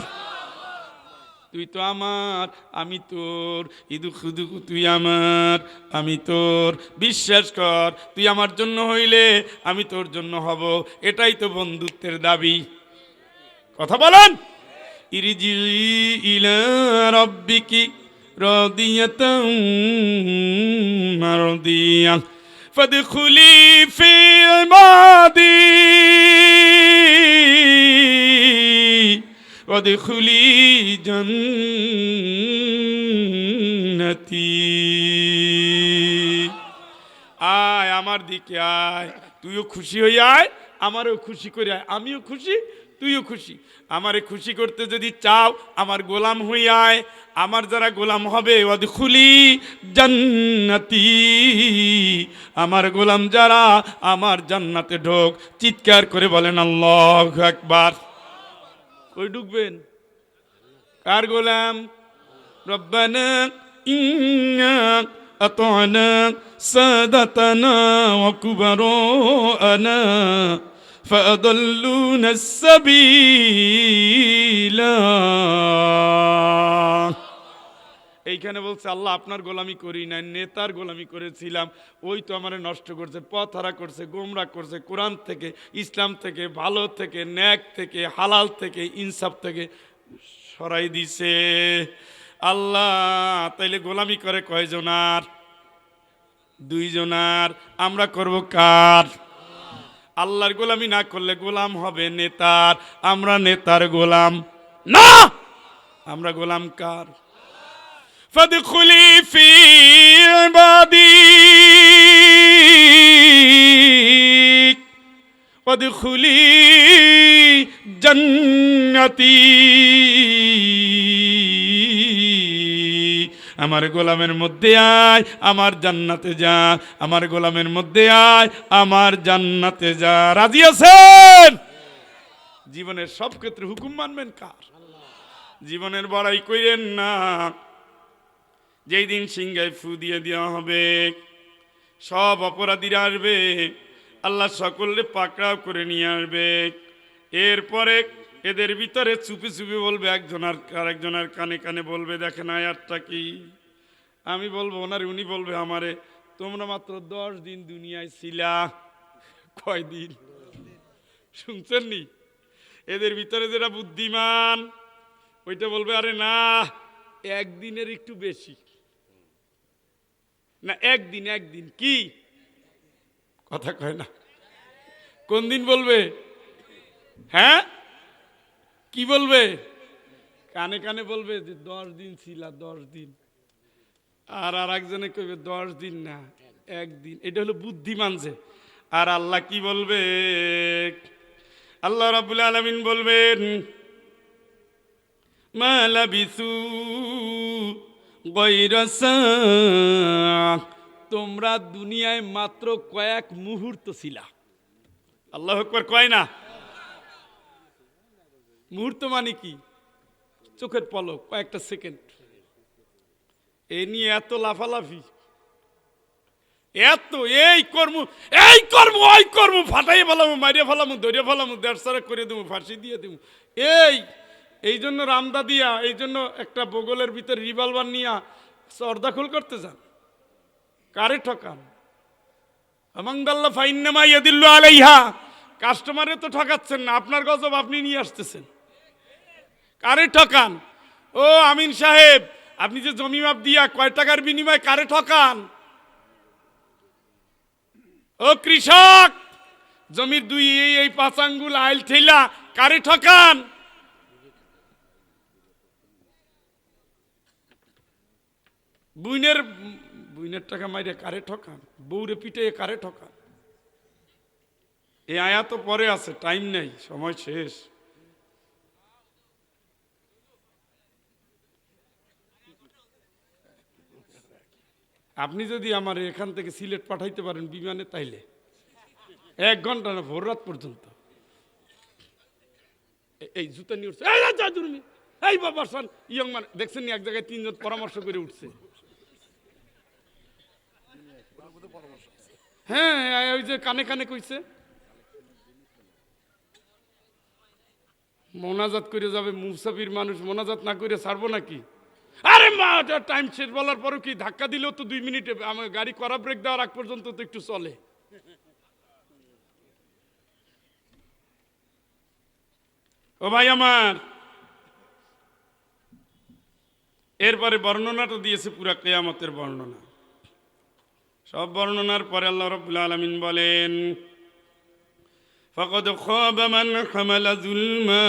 তুই তো আমার, আমি তোর, ইদু খুদু তুই আমার, আমি তোর, বিশ্বাস কর তুই আমার জন্য হইলে আমি তোর জন্য হব, এটাই তো বন্ধুত্বের দাবি। কথা বলেন। ইরজি ইলা রাব্বিকি রাদিয়াতাম মারদিয়া ফাদখুলি ফি ইবাদি ওয়াদখুলি জান্নাতি। আয় আমার দিকে আয়, তুইও খুশি হয়ে আয়, আমারও খুশি করে আয়, আমিও খুশি তুইও খুশি। আমারে খুশি করতে যদি চাও আমার গোলাম হয়ে আয়, আমার যারা গোলাম হবে ওয়াদখুলি জান্নাতি, আমার গোলাম যারা আমার জান্নাতে ঢোক। চিৎকার করে বলেন আল্লাহু আকবার। ওই ঢুকবেন কার গোলাম? রব্বানা ইন্না আতানা সাদাতানা ওয়া কুবারানা ফাআদাল্লুনা সাবিলা। এইখানে বলছে আল্লাহ আপনার গোলামি করি না, নেতার গোলামি করেছিলাম, ওই তো আমারে নষ্ট করছে, পথ হারা করছে, গোমরাহ করছে, কোরআন থেকে, ইসলাম থেকে, ভালো থেকে, ন্যাক থেকে, হালাল থেকে, ইনসাফ থেকে সরাই দিছে। আল্লাহ তাইলে গোলামি করে কয়জনার? 2 জনার। আমরা করব কার? আল্লাহর গোলামি না করলে গোলাম হবে নেতার, আমরা নেতার গোলাম না, আমরা গোলাম কার? ফাদখুলি ফি ইবাদি ওয়াদখুলি জান্নাতি। আমার গোলামের মধ্যে আয়, আমার জান্নাতে যা, আমার গোলামের মধ্যে আয়, আমার জান্নাতে যা। রাজি আছেন? জীবনের সব ক্ষেত্রে হুকুম মানবেন কার? জীবনের বড়াই কইরেন না। যেই দিন সিংহায় ফু দিয়ে দেওয়া হবে সব অপরাধীরা আসবে, আল্লাহ সকলকে পাকড়াও করে নিয়ে আসবে। এরপরে এদের ভিতরে চুপি চুপি বলবে, আরেকজনের কানে কানে বলবে, দেখেন আয়াতটা কি? আমি বলবো ওনারে, উনি বলবে আমারে, তোমরা মাত্র 10 দিন দুনিয়ায় ছিলা। কয়দিন? শুনছেন নি? এদের ভিতরে যেটা বুদ্ধিমান ওইটা বলবে আরে না, 1 দিনের একটু বেশি না, একদিন কি কথা কয় না। কোন দিন বলবে? হ্যাঁ কি বলবে? কানে কানে বলবে যে 10 দিন ছিলা, 10 দিন। আর একজনে কইবে 10 দিন না, 1 দিন। এটা হলো বুদ্ধিমান যে। আর আল্লাহ কি বলবে? আল্লাহ রাব্বুল আলামিন বলবেন মা লাবিসু গায়রা সাআহ, তোমরা দুনিয়ায় মাত্র কয়েক মুহূর্ত ছিলা। আল্লাহু আকবার কয় না? মুহূর্ত মানে কি? চোখের পলক, কয়েকটা সেকেন্ড। এ নিয়ে এত লাফালাফি, এত এই কর্ম ওই কর্ম, ফাটাই ফেলামু, মারিয়ে ফেলামু, ধরিয়ে ফেলামু, 150 করে দেবো, ফাঁসি দিয়ে দেবো। এই জন্য রামদা দিয়া, এই জন্য একটা বগলের ভিতর রিভলভার নিয়া সর্দাখুল করতে যান। কারে ঠকান? আমাংদাল্লাহ ফাইন্নামা ইয়াদিল্লু আলাইহা। কাস্টমারে তো ঠকাচ্ছেন না, আপনার গজব আপনি নিয়ে আসতেছেন। কারে ঠকান? ও আমিন সাহেব, আপনি যে জমি মাপ দিয়া কয় টাকার বিনিময়ে কারে ঠকান? ও কৃষক, জমির দুই এই 5 আঙ্গুল আইল ঠেলা কারে ঠকান? বুইনের টাকা মাইরে কারে ঠকান? বউরে পিটে কারে ঠকান? এই আয়া তো পরে আছে, টাইম নেই, সময় শেষ। আপনি যদি আমার এখান থেকে সিলেট পাঠাইতে পারেন বিমানে, তাইলে 1 ঘন্টা না, ভোর রাত পর্যন্ত। এই জুতা নিয়ে উঠছে, এই বাবা ইয়ং মান দেখছেন এক জায়গায় 3 জন পরামর্শ করে উঠছে। হ্যাঁ, ওই যে কানে কানে কইছে মোনাজাত করে যাবে। মুসাফির মানুষ মোনাজাত না করে ছাড়বো নাকি? আরে মা, টাইম শেষ বলার পরও কি ধাক্কা দিলেও তো 2 মিনিটে, আমার গাড়ি করা ব্রেক দেওয়ার আগ পর্যন্ত তো একটু চলে। ও ভাই আমার, এরপরে বর্ণনাটা দিয়েছে পুরা কিয়ামতের বর্ণনা। সব বর্ণনার পরে আল্লাহ রাব্বুল আলামিন বলেন, ফাকাদ খাবা মান হামালা যুলমা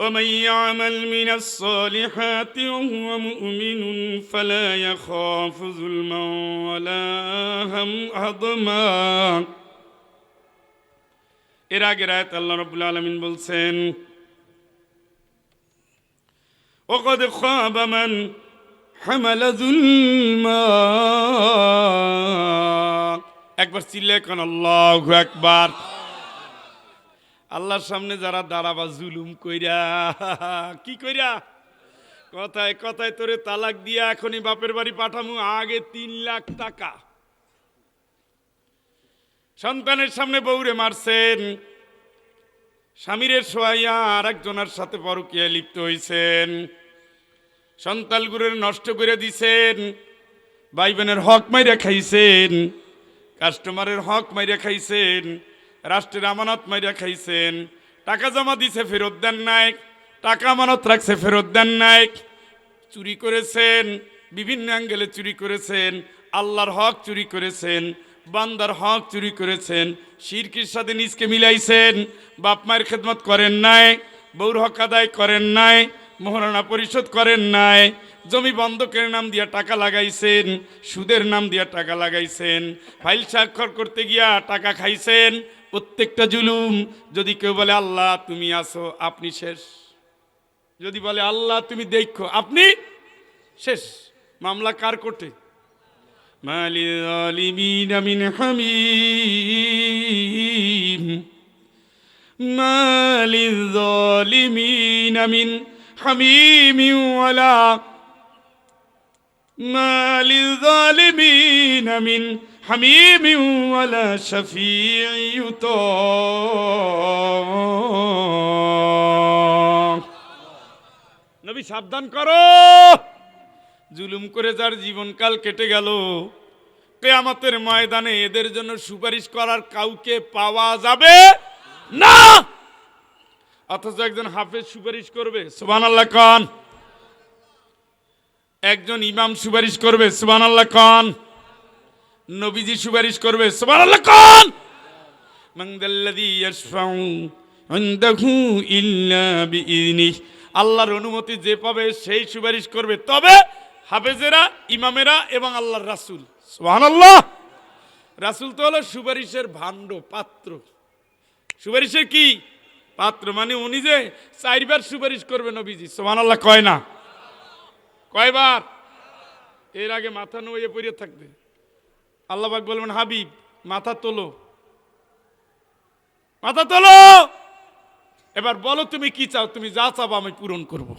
ওয়া মান ইয়ামাল মিনাস সালিহাতি ওয়া হুয়া মুমিনুন ফালা ইয়াখাফু যুলমান ওয়ালা হাদমা। এর আগের আয়াতে আল্লাহ রাব্বুল আলামিন বলছেন, ওয়াকাদ খাবা মান হামালা যুলমা। একবার চিল্লায় কোন আল্লাহু আকবার। আল্লাহর সামনে যারা দাঁড়াবা জুলুম কইরা, কি কইরা? কথায় কথায় তোরে তালাক দিয়া এখনই বাপের বাড়ি পাঠামু, আগে 3 লাখ টাকা। সন্তানের সামনে বউরে মারছেন, স্বামীরের সোয়াইয়া আর একজনের সাথে পরকীয়ায় লিপ্ত হইছেন, সন্তানগুলোর নষ্ট করে দিছেন, ভাই বোনের হক মাইরা খাইছেন, কাস্টমারের হক মাইরা খাইছেন, রাষ্ট্রের আমানত মাইরা খাইছেন, টাকা জমা দিছে ফেরত দেন নাই, টাকা আমানত রাখছে ফেরত দেন নাই, চুরি করেছেন, বিভিন্ন অ্যাঙ্গেলে চুরি করেছেন, আল্লাহর হক চুরি করেছেন, বান্দার হক চুরি করেছেন, শিরকির সাথে নিজকে মিলাইছেন, বাপ মায়ের খেদমত করেন নাই, বউর হক আদায় করেন নাই, মোহরানা পরিশোধ করেন নাই, জমি বন্ধকের নাম দিয়া টাকা লাগাইছেন, সুদের নাম দিয়া টাকা লাগাইছেন, ফাইল স্বাক্ষর করতে গিয়া টাকা খাইছেন। প্রত্যেকটা জুলুম। যদি কেউ বলে আল্লাহ তুমি আসো, আপনি শেষ। যদি বলে আল্লাহ তুমি দেখো, আপনি শেষ। মামলা কার কোর্টে? মালিল জালিমিন মিন হামিম, মালিল জালিমিন মিন হামিম ওয়ালা মালিল জালিমিন মিন হামিম ওয়ালা শাফিঈ ইউতা। নবী সাবধান করো, জুলুম করে যার জীবনকাল কেটে গেল, কিয়ামতের ময়দানে এদের জন্য সুপারিশ করার কাউকে পাওয়া যাবে না। অথচ একজন হাফেজ সুপারিশ করবে, সুবহানাল্লাহ কোন। একজন ইমাম সুপারিশ করবে, সুবহানাল্লাহ কোন। নবীজি সুপারিশ করবে, সুবহানাল্লাহ কোন। মান যাল্লাযী ইয়াশফাউ ইনদাহু ইল্লা বিইযনিহি, আল্লাহর অনুমতি যে পাবে সেই সুপারিশ করবে। তবে হাফেজেরা, ইমামেরা এবং আল্লাহর রাসূল, সুবহানাল্লাহ। রাসূল তো হলো সুপারিশের ভাণ্ড, পাত্র। সুপারিশের কি পাত্র? মানে উনি যে 4 বার সুপারিশ করবে নবীজি, সুবহানাল্লাহ কয় না? কয়বার? এর আগে মাথা নুয়ে পড়ে থাকবে। আল্লাহ পাক বলবেন, হাবিব মাথা তোলো, মাথা তোলো, এবার বলো তুমি কি চাও, তুমি যা চাও আমি পূরণ করব।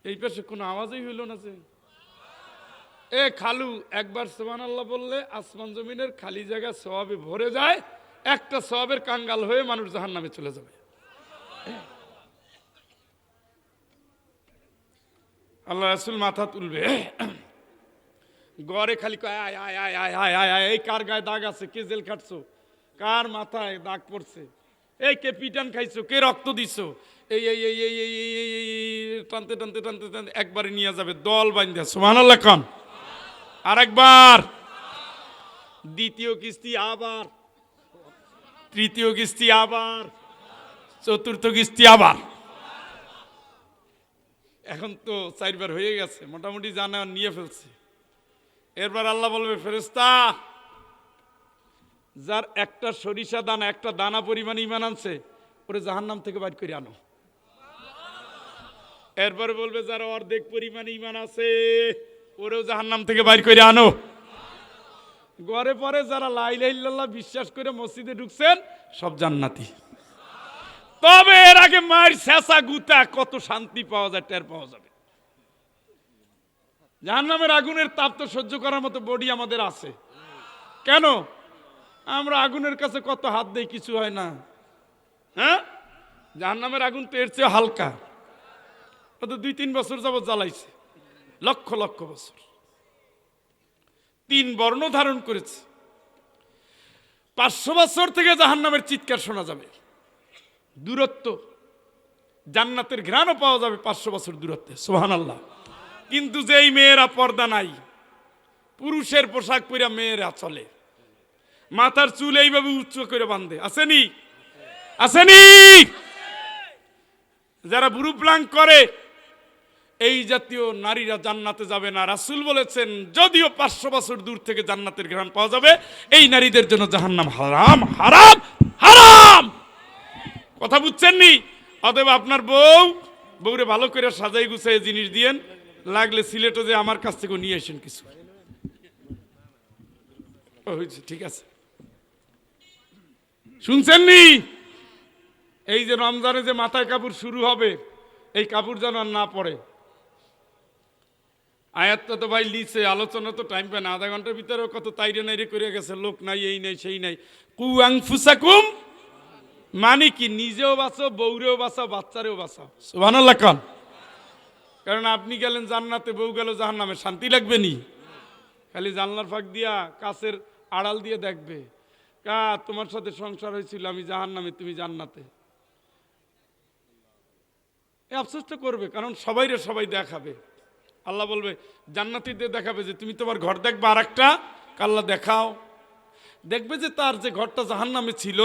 এই পাশে কোনো আওয়াজই হইল না যে এ খালু একবার সুবহানাল্লাহ বললে আসমান জমিনের খালি জায়গা সওয়াবে ভরে যায়, একটা সওয়াবের কাঙ্গাল হয়ে মানুষ জাহান্নামে চলে যাবে। আল্লাহ রাসূল মাথা তুলবে, গড়ে খালি কয় আয় আয় আয় আয় আয় আয়, এই কার গায়ে দাগ আছে, কে জেল খাটছো, কার মাথায় দাগ পড়ছে, এই কে পিটান খাইছো, কে রক্ত দিছো, এই এই এই এই এই টানতে টানতে টানতে টানতে একবারে নিয়ে যাবে দল বাইন্ধা, সুবহানাল্লাহ কোন। আরেকবার, দ্বিতীয় কিস্তি আবার, তৃতীয় কিস্তি আবার, চতুর্থ কিস্তি আবার। এখন তো 4 বার হয়ে গেছে, মোটামুটি জানা নিয়ে ফেলছে। এরপর আল্লাহ বলবে, ফেরেশতা, যার একটা সরিষা দানা, একটা দানা পরিমাণ ঈমান আনছে, ওরে জাহান্নাম থেকে বাইর করে আনো। এরপরে বলবে, যার অর্ধেক পরিমাণ ঈমান আছে, ওরেও জাহান্নাম থেকে বাইর করে আনো। ঘরে পরে যারা লা ইলাহা ইল্লাল্লাহ বিশ্বাস করে মসজিদে ঢুকছেন, সব জান্নাতি। তবে এর আগে মার শেষা গুতা কত শান্তি পাওয়া যায়, টের পাওয়া যাবে। জাহান্নামের আগুনের তাপ তো সহ্য করার মতো বডি আমাদের আছে। কেন? আমরা আগুনের কাছে কত হাত দেই, কিছু হয় না। হ্যাঁ, জাহান্নামের আগুন তো এর চেয়ে হালকা। ও তো 2-3 বছর যাবত জ্বালাইছে, লক্ষ লক্ষ বছর, 3 বর্ণ ধারণ করেছে। 500 বছর থেকে জাহান্নামের চিৎকার শোনা যাবে। দূরত্ব, জান্নাতের ঘ্রাণও পাওয়া যাবে 500 বছর দূরত্বে। সুবহানাল্লাহ। কিন্তু যেই মেয়েরা পর্দা নাই, পুরুষের পোশাক পরে মেয়েরা চলে, মাথার চুল এইভাবে উচ্চ করে বাঁধে, আসেনি? আসেনি? যারা বুড়ু প্লাং করে, এই জাতীয় নারীরা জান্নাতে যাবে না। রাসূল বলেছেন, যদিও 500 বছর দূর থেকে জান্নাতের ঘ্রাণ পাওয়া যাবে, এই নারীদের জন্য জাহান্নাম হারাম, হারাম, হারাম। কথা বুঝছেন নি? অতএব আপনার বউরে ভালো করে সাজাই গুছাই জিনিস দিয়েন, লাগলে সিলেটে যে আমার কাছ থেকে নিয়ে আসেন কিছু। ঠিক আছে, শুনছেন নি? এই যে রমজানে যে মাথায় কাপড় শুরু হবে, এই কাপড় যেন আর না পড়ে। আয়াতটা তো ভাই লিছে, আলোচনা তো টাইম পায় না, আধা ঘন্টার ভিতরে কত তাইরে নাইরে করে গেছে, লোক নাই, এই নাই, সেই নাই। কু আনফুসাকুম, মানে কি? নিজেও বাঁচো, বউরেও বাঁচাও, বাচ্চারেও বাঁচাও। সুবহানাল্লাহ কান। কারণ আপনি গেলেন জান্নাতে, বউ গেল জাহান্নামে, শান্তি লাগবে নি? খালি জানলার ফাঁক দিয়া, কাছের আড়াল দিয়ে দেখবে, কা তোমার সাথে সংসার হয়েছিল, আমি জাহান্নামে, তুমি জান্নাতে। এই আফসোসটা করবে, কারণ সবাইরে সবাই দেখাবে। আল্লাহ বলবে, জান্নাতীদের দেখাবে যে তুমি তোমার ঘর দেখবে, আর একটা আল্লাহ দেখাও। দেখবে যে তার যে ঘরটা জাহান্নামে ছিল,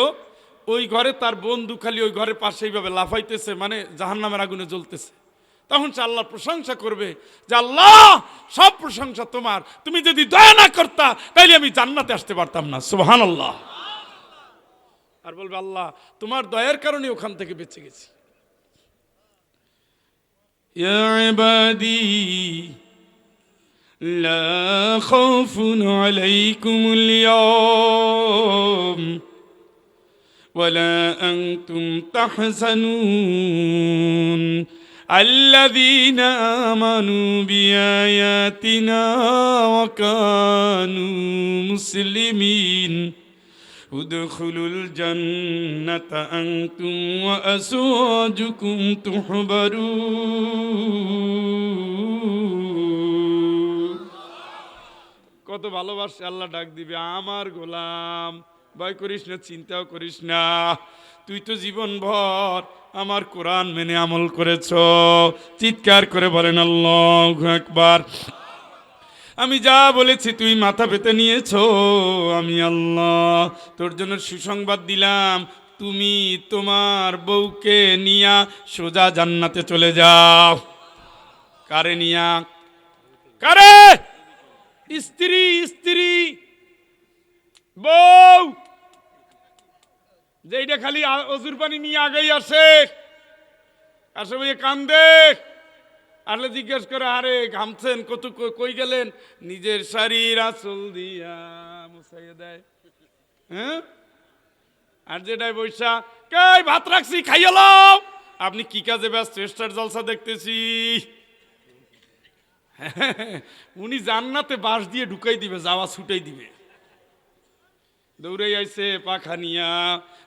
ওই ঘরে তার বন্ধু খালি ওই ঘরের পাশে এইভাবে লাফাইতেছে, মানে জাহান্নামের আগুনে জ্বলতেছে। তখন সে আল্লাহর প্রশংসা করবে যে, আল্লাহ, সব প্রশংসা তোমার, তুমি যদি দয়া না করতা তাইলে আমি জান্নাতে আসতে পারতাম না। সুবহানাল্লাহ। আর বলবে, আল্লাহ, তোমার দয়ার কারণে ওখান থেকে বেঁচে গেছি। ইয়া ইবাদি লা খাউফুন আলাইকুমুল ইয়াওম ওয়ালা আনতুম তাহজানুন আল্লাযীনা আমানু বিআয়াতিনা ওয়া কানু মুসলিমিন উদখুলুল জান্নাতা আনতুম ওয়া আজওয়াজুকুম তুহবারুন। কত ভালোবাসে আল্লাহ, ডাক দিবে, আমার গোলাম, ভয় করিস না, চিন্তাও করিস না, তুই তো জীবন ভর আমার কোরআন মেনে আমল করেছ। চিৎকার করে বলেন আল্লাহু আকবার। আমি যা বলেছি তুই মাথা পেতে নিয়েছো, আমি আল্লাহ তোর জন্য সুসংবাদ দিলাম, তুমি তোমার বউকে নিয়া সোজা জান্নাতে চলে যাও। কারে নিয়া? কারে? স্ত্রী, স্ত্রী, বউ, যেইটা খালি অজুর পানি নিয়ে আগেই আসে, আসলে কান্দে, আসলে জিজ্ঞেস করে, আরে ঘামছেন, কত কই গেলেন? নিজের শাড়ির আঁচল দিয়া মুছাইয়া দেয়। হ্যাঁ, আর যেটাই বৈশা, কে ভাত রাখছি, খাইয়ালো। আপনি কি কাজে ব্যস্ত? স্টার জলসা দেখতেছি। উনি জান্নাতে বাঁশ দিয়ে ঢুকাই দিবে, যাওয়া ছুটাই দিবে। দৌড়ে আইছে পাখা নিয়া,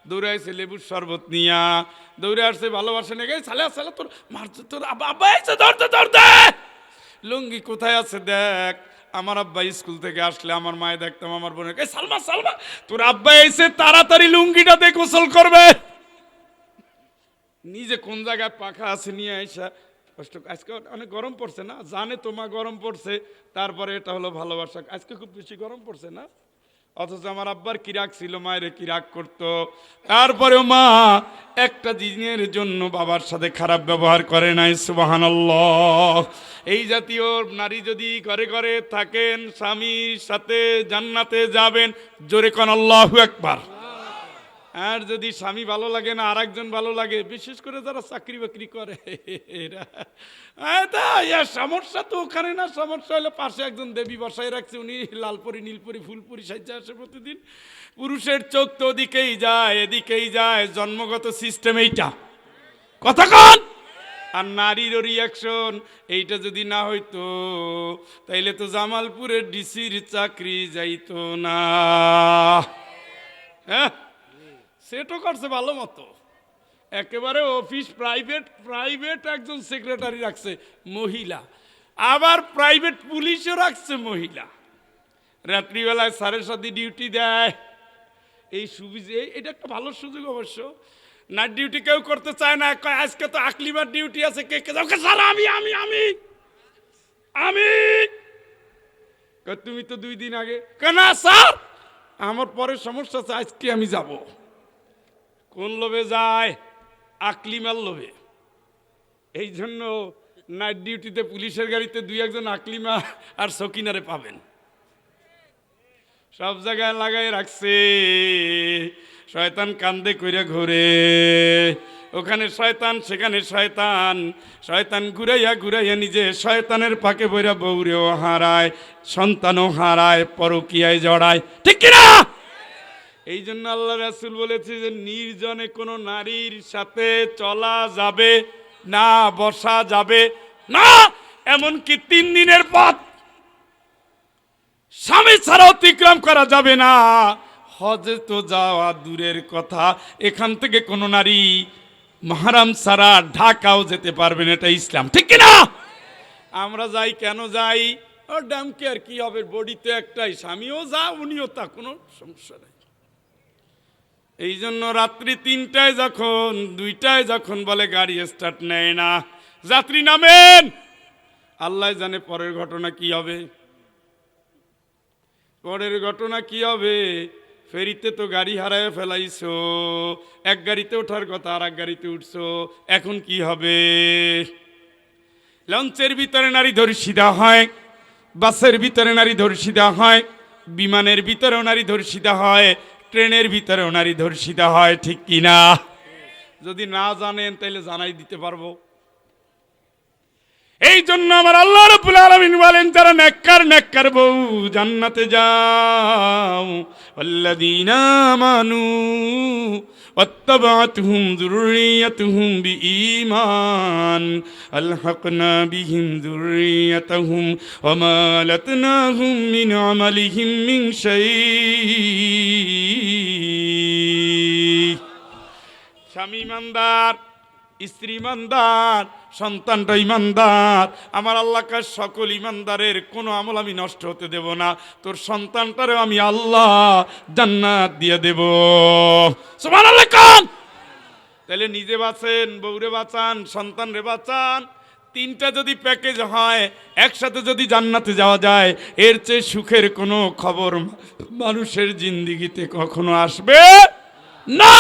দৌড়ে আইছে লেবুর শরবত নিয়া, দৌড়ে আসছে ভালোবাসা নেই, সালে সালে তোর মারছে, তোর আব্বা আইছে, ধরতে ধরতে। লুঙ্গি কোথায় আছে দেখ। আমার আব্বা স্কুল থেকে আসলে আমার মায়ে দেখতাম আমার বোনের, সালমা সালমা তোর আব্বা আইছে, তাড়াতাড়ি লুঙ্গিটা দিয়ে গোসল করবে। নিজে কোন জায়গায় পাখা আছে নিয়ে আইসা কষ্ট। আজকে অনেক গরম পড়ছে না, জানে তোমা গরম পড়ছে, তারপরে এটা হলো ভালোবাসা। আজকে খুব বেশি গরম পড়ছে না, অথচ আমার আব্বার কি রাগ ছিল, মায়ের কি রাগ করতো, তারপরেও মা একটা দিনের জন্য বাবার সাথে খারাপ ব্যবহার করে নাই। সুবহানাল্লাহ। এই জাতীয় নারী যদি ঘরে ঘরে থাকেন, স্বামীর সাথে জান্নাতে যাবেন। জোরে কোন আল্লাহু আকবার। আর যদি স্বামী ভালো লাগে না, আর একজন ভালো লাগে, বিশেষ করে যারা চাকরি বাকরি করে এরা, সমস্যা তো ওখানে না, সমস্যা হলো পাশে একজন দেবী বসায় রাখছে, উনি লালপরি নীলপরি ফুলপরি সাজ্জা আসে প্রতিদিন। পুরুষের চোখ তো ওদিকেই যায় এদিকেই যায়, জন্মগত সিস্টেম এইটা, কথা কন। আর নারীর রিয়াকশন এইটা যদি না হইতো, তাইলে তো জামালপুরের ডিসির চাকরি যাইতো না। হ্যাঁ, সেটও করছে ভালো মতো, একেবারে অফিস প্রাইভেট একজন সেক্রেটারি রাখছে মহিলা, আবার প্রাইভেট পুলিশও রাখছে মহিলা। রাত্রিবেলায় 7:30 ডিউটি দেয়। এই সুবিধা, এটা একটা ভালো সুযোগ অবশ্য। নাইট ডিউটি কেউ করতে চায় না, আজকে তো আকলিমার ডিউটি আছে, কে কে যাও? স্যার আমি আমি আমি আমি তুমি তো 2 দিন আগে, কেন স্যার আমার পরে সমস্যা আছে, আজকে আমি যাব। কোন লোভে যায়? আকলিমার লোভে। এই জন্য নাইট ডিউটিতে পুলিশের গাড়িতে 2-1 আকলিমা আর সকিনারে পাবেন, সব জায়গায় লাগাই রাখছে। শয়তান কান্দে কইরা ঘুরে, ওখানে শয়তান সেখানে শয়তান, শয়তান ঘুরাইয়া ঘুরাইয়া নিজে শয়তানের পাকে বইরা বউরেও হারায়, সন্তানও হারায়, পরকীয়ায় জড়ায়, ঠিক কিনা? এই জন্য আল্লাহ রাসূল বলেছে যে নির্জনে কোনো নারীর সাথে চলা যাবে না, বসা যাবে না, এমনকি 3 দিনের পথ স্বামী ছাড়া অতিক্রম করা যাবে না। হজে তো যাওয়া দূরের কথা, এখান থেকে কোনো নারী মাহরাম ছাড়া ঢাকাও যেতে পারবে না, এটা ইসলাম, ঠিক কিনা? আমরা যাই কেন যাই? ও ড্যামকে আর কি হবে, বডিতে একটাই, স্বামীও যা উনিও তা, কোনো সমস্যা নেই। এই জন্য রাত্রি 3টায় যখন 2টায় যখন বলে গাড়ি স্টার্ট নেয় না, যাত্রী নামেন, আল্লাহ জানে পরের ঘটনা কি হবে। পরের ঘটনা কি হবে? ফেরিতে তো গাড়ি হারায় ফেলাইছো, এক গাড়িতে ওঠার কথা আর এক গাড়িতে উঠছো, এখন কি হবে? লঞ্চের ভিতরে নারী ধর্ষিতা হয়, বাসের ভিতরে নারী ধর্ষিতা হয়, বিমানের ভিতরেও নারী ধর্ষিতা হয়, ট্রেনের ভিতরেও নারী ধর্ষিতা হয়, ঠিক কিনা? যদি না জানেন তাহলে জানাই দিতে পারবো। এই জন্য আমার আল্লাহ রাব্বুল আলামিন বলেন, যারা নেককার বউ জান্নাতে যাও, আল্লাযীনা আমানু ওয়াত্তাবা'তুহুম যুররিয়াতুহুম বিঈমান আলহাকনা বিহিম যুররিয়াতাহুম ওয়া মা লাতনাহুম মিন আমালিহিম মিন শাই। স্বামী ইমানদার, স্ত্রী ইমানদার, সন্তানটা ইমানদার, আমার আল্লাহকে সকল ইমানদারের কোনো আমল আমি নষ্ট হতে দেব না। তোর সন্তানটারও আমি আল্লাহ জান্নাত দিয়ে দেব। সুবহানাল্লাহ কোন? তাহলে নিজে বাঁচেন, বউরে বাঁচান, সন্তানরে বাঁচান। 3টা যদি প্যাকেজ হয়, একসাথে যদি জান্নাতে যাওয়া যায়, এর চেয়ে সুখের কোনো খবর মানুষের জিন্দেগিতে কখনো আসবে না।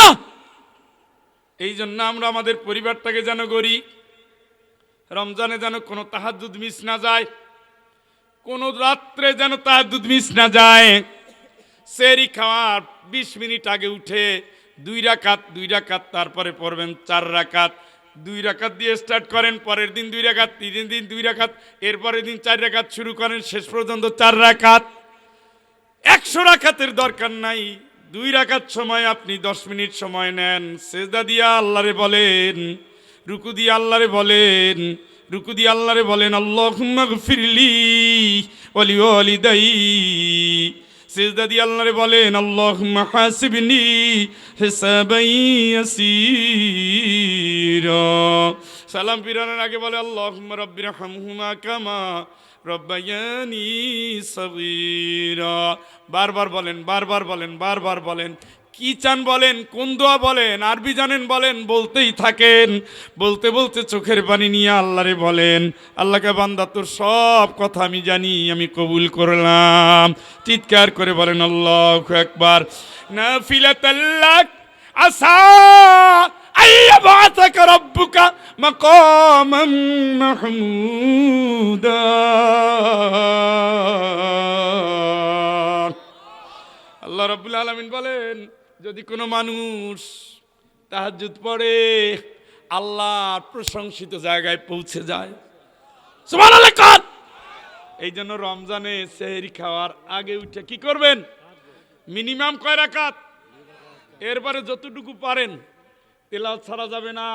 এই জন্য আমরা আমাদের পরিবারটাকে যেন গড়ি, রমজানে যেন কোনো তাহাজ্জুদ মিস না যায়, কোনো রাত্রে যেন তাহাজ্জুদ মিস না যায়। সেহরি খাওয়ার 20 মিনিট আগে উঠে 2 রাকাত তারপরে পড়বেন 4 রাকাত। 2 রাকাত দিয়ে স্টার্ট করেন, পরের দিন 2 রাকাত, 3 দিন 2 রাকাত, এরপরের দিন 4 রাকাত শুরু করেন, শেষ পর্যন্ত 4 রাকাত। 100 রাকাতের দরকার নাই, 2 রাকাত সময় আপনি 10 মিনিট সময় নেন, সেজদা দিয়া আল্লাহরে বলেন, রুকু দিয়ে আল্লাহরে বলেন, রুকু দিয়ে আল্লাহরে বলেন আল্লাহুম্মা গফিরলি ওয়া লিওয়ালিদাই। সেজদা দিয়ে আল্লাহরে বলেন আল্লাহুম্মা হাসিবনি হিসাবান ইয়াসীরা। সালাম ফিরানোর আগে বলে আল্লাহুম্মা রাব্বিরহামহুমা কামা রব্বায়ানি সগীরা। বারবার বলেন, বারবার বলেন, বারবার বলেন। কি চান বলেন, কোন দোয়া বলেন, আরবি জানেন বলেন, বলতেই থাকেন। বলতে বলতে চোখের পানি নিয়ে আল্লাহরে বলেন, আল্লাহকে বান্দা তোর সব কথা আমি জানি, আমি কবুল করলাম। চিৎকার করে বলেন আল্লাহু আকবার। নাফিলাতাল্লাক আসা আইয়াবাতাকা রাব্বুকা মাকামান মাহমুদা। আল্লাহ রাব্বুল আলামিন বলেন, যদি কোনো মানুষ তাহাজ্জুদ পড়ে আল্লাহর প্রশংসিত জায়গায় পৌঁছে যায়। সুবহানাল্লাহ কাত। এই জন্য রমজানে সেহরি খাওয়ার আগে উঠে কি করবেন? মিনিমাম কয় রাকাত? এরপরে যতটুকু পারেন। তেলাওয়াত ছাড়া যাবে না।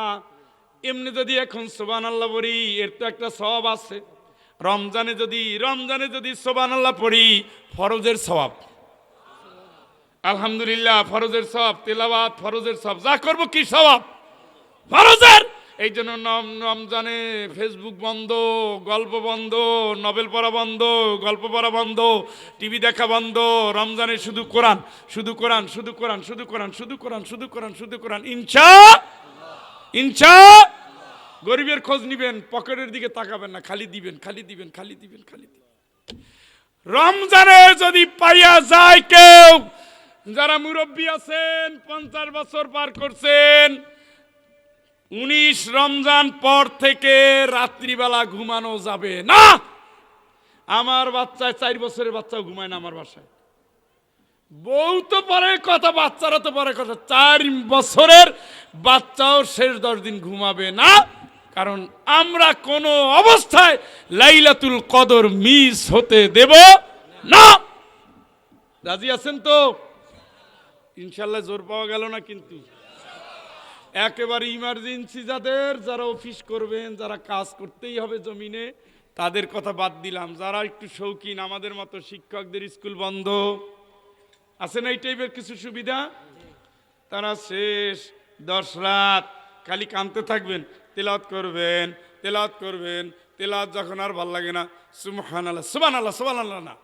এমনি যদি এখন সুবহানাল্লাহ পড়ি, এর তো একটা সওয়াব আছে। রমজানে যদি সুবহানাল্লাহ পড়ি, ফরজের সওয়াব। আলহামদুলিল্লাহ, ফরজের সওয়াব, তেলাওয়াত ফরজের সওয়াব, যা করব কি সওয়াব ফরজের। এই জন্য রমজানে ফেসবুক বন্ধ, গল্প বন্ধ, নভেল পড়া বন্ধ, গল্প পড়া বন্ধ, টিভি দেখা বন্ধ। রমজানে শুধু কোরআন, শুধু কোরআন, শুধু কোরআন, শুধু কোরআন, শুধু কোরআন, শুধু কোরআন, শুধু কোরআন। ইনশা গরিবের খোঁজ নিবেন, পকেটের দিকে তাকাবেন না, খালি দিবেন, খালি দিবেন, খালি দিবেন, খালি দিবেন। রমজানে যদি পাইয়া যায় কেউ, যারা মুরব্বী আছেন, 50 বছর পার করছেন, 19 রমজান পর থেকে রাত্রিবেলা ঘুমানো যাবে না। আমার বাচ্চা 4 বছরের বাচ্চাও ঘুমায় না আমার বাসায়। বউ তো পরের কথা, বাচ্চারা তো পরের কথা, 4 বছরের বাচ্চাও শেষ 10 দিন ঘুমাবে না। কারণ আমরা কোনো অবস্থায় লাইলাতুল কদর মিস হতে দেব না। রাজি আছেন তো? ইনশাল্লাহ জোর পাওয়া গেল না কিন্তু। একেবারে ইমার্জেন্সি যারা অফিস করবেন, যারা কাজ করতেই হবে জমিনে, তাদের কথা বাদ দিলাম। যারা একটু শৌখিন, আমাদের মতো শিক্ষকদের স্কুল বন্ধ আছে না, এই টাইপের কিছু সুবিধা, তারা শেষ 10 রাত খালি কাঁদতে থাকবেন, তেলাওয়াত করবেন, তেলাওয়াত করবেন। তেলাওয়াত যখন আর ভাল লাগে না, সুবহানাল্লাহ, সুবহানাল্লাহ, সুবহানাল্লাহ না,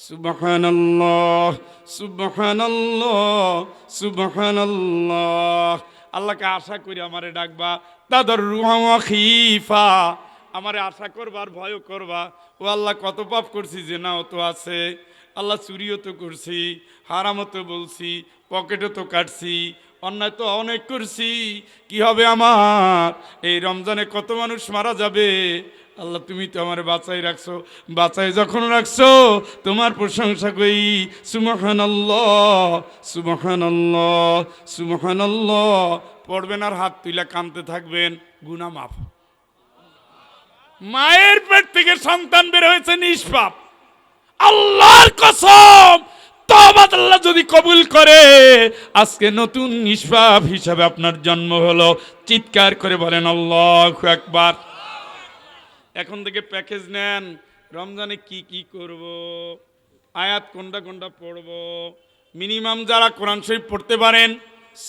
সুবহানাল্লাহ, সুবহানাল্লাহ, সুবহানাল্লাহ। আল্লাহকে আশা করি আমারে ডাকবা, তাদাররুআ ওয়া খিফা, আমারে আশা করবা আর ভয়ও করবা। ও আল্লাহ, কত পাপ করছি, জেনাও তো আছে আল্লাহ, চুরিও তো করছি, হারামও তো বলছি, পকেটও তো কাটছি, অন্যায় তো অনেক করছি। কি হবে আমার? এই রমজানে কত মানুষ মারা যাবে। আল্লাহ, তুমি তো আমার বাঁচাই রাখছো, বাঁচাই যখন রাখছো তোমার প্রশংসা করি। সুবহানাল্লাহ, সুবহানাল্লাহ, সুবহানাল্লাহ পড়বেন আর হাত তুলে কাঁদতে থাকবেন, গুনাহ মাফ। মায়ের পেট থেকে সন্তান বের হয়েছে নিষ্পাপ, আল্লাহর কসম, তওবা আল্লাহ যদি কবুল করে, আজকে নতুন নিষ্পাপ হিসাবে আপনার জন্ম হলো। চিৎকার করে বলেন আল্লাহু আকবার। এখন থেকে প্যাকেজ নেন, রমজানে কি কি করব, আয়াত কোনটা কোনটা পড়ব। মিনিমাম যারা কোরআন শরীফ পড়তে পারেন,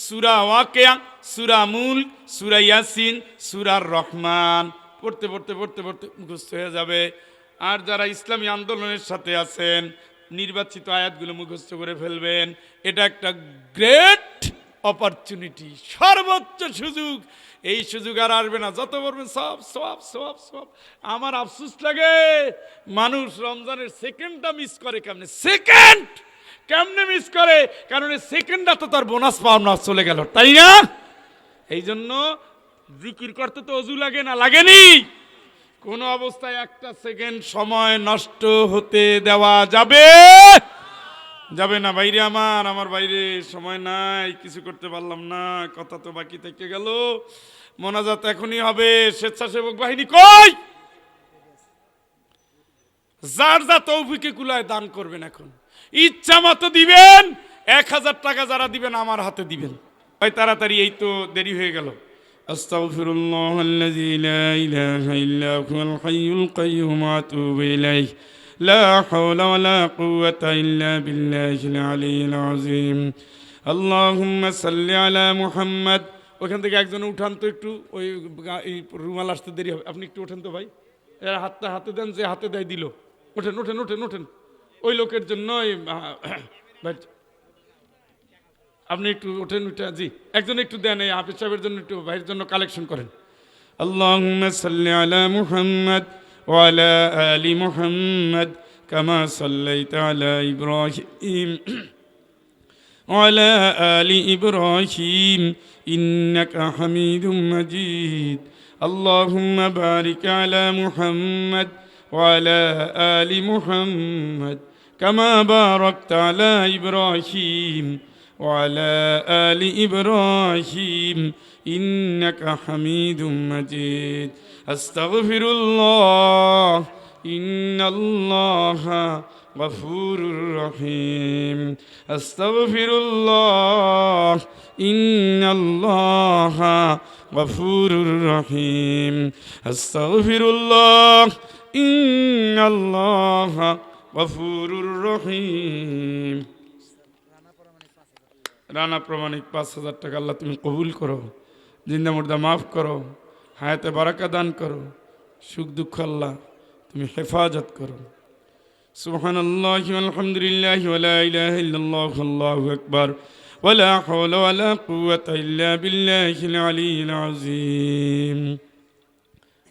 সূরা ওয়াকিয়া, সূরা মুলক, সূরা ইয়াসিন, সূরা রহমান পড়তে পড়তে পড়তে পড়তে মুখস্থ হয়ে যাবে। আর যারা ইসলামী আন্দোলনের সাথে আছেন, নির্বাচিত আয়াতগুলো মুখস্থ করে ফেলবেন। এটা একটা গ্রেট অপরচুনিটি, সর্বোচ্চ সুযোগ। এই সুযোগ আর আসবে না, যত বলবেন সব সব সব সব। আমার আফসোস লাগে, মানুষ রমজানের সেকেন্ডটা মিস করে। কেমনে মিস করে? কারণ এই সেকেন্ডটা তো তার বোনাস পাওনা চলে গেল, তাই না? এই জন্য জিকির করতে তো অজু লাগে না, লাগেনি? কোন অবস্থায় একটা সেকেন্ড সময় নষ্ট হতে দেওয়া যাবে না। বাইরে আমার বাইরে সময় নাই, কিছু করতে পারলাম না, কথা তো বাকি থেকে গেল। মোনাজাত এখনই হবে। স্বেচ্ছাসেবক বাহিনী কই? যার যা তৌফিকে কুলায় দান করবেন, এখন ইচ্ছা মতো দিবেন। 1000 টাকা যারা দিবেন আমার হাতে দিবেন, ভাই তাড়াতাড়ি, এই তো দেরি হয়ে গেল। আস্তাগফিরুল্লাহাল্লাযী লা ইলাহা ইল্লা হুয়াল হাইয়ুল কাইয়্যুম ওয়া আতুবু ইলাইহি লা হাওলা ওয়া লা কুওয়াতা ইল্লা বিল্লাহিল আলিয়্যিল আযীম। আল্লাহুম্মা সাল্লি আলা মুহাম্মাদ। ওখান থেকে একজন উঠান তো একটু, ওই রুমাল আসতে দেরি হবে, আপনি একটু ওঠেন তো ভাই। এর হাতে দেন, যে হাতে দেয় দিল। ওঠেন ওঠেন ওঠেন ওঠেন, ওই লোকের জন্য। আপনি একটু ওঠেন, উঠে জি একজন একটু দেন, এই হাফিজ সাহেবের জন্য একটু ভাইয়ের জন্য কালেকশন করেন। আল্লাহুম্মা সাল্লি আলা মুহাম্মদ ওয়া আলা আলি মুহাম্মদ কামা সাল্লাইতা আলা ইব্রাহিম وعلى آل إبراهيم إنك حميد مجيد اللهم بارك على محمد وعلى آل محمد كما باركت على إبراهيم وعلى آل إبراهيم إنك حميد مجيد أستغفر الله إن الله غفور رحيم أستغفر الله إن الله غفور رحيم أستغفر الله إن الله غفور رحيم রানা প্রমাণিক ৫,০০০ টাকা আল্লাহ তুমি কবুল করো, জিন্দা মুর্দা মাফ করো, হায়াতে বারাকা দান করো, সুখ দুঃখ আল্লাহ তুমি হেফাজত করো। সুবহানাল্লাহি ওয়ালহামদুলিল্লাহি ওয়া লা ইলাহা ইল্লাল্লাহু আল্লাহু আকবার ওয়া লা হাওলা ওয়া লা কুওয়াতা ইল্লা বিল্লাহিল আলিয়্যিল আযীম।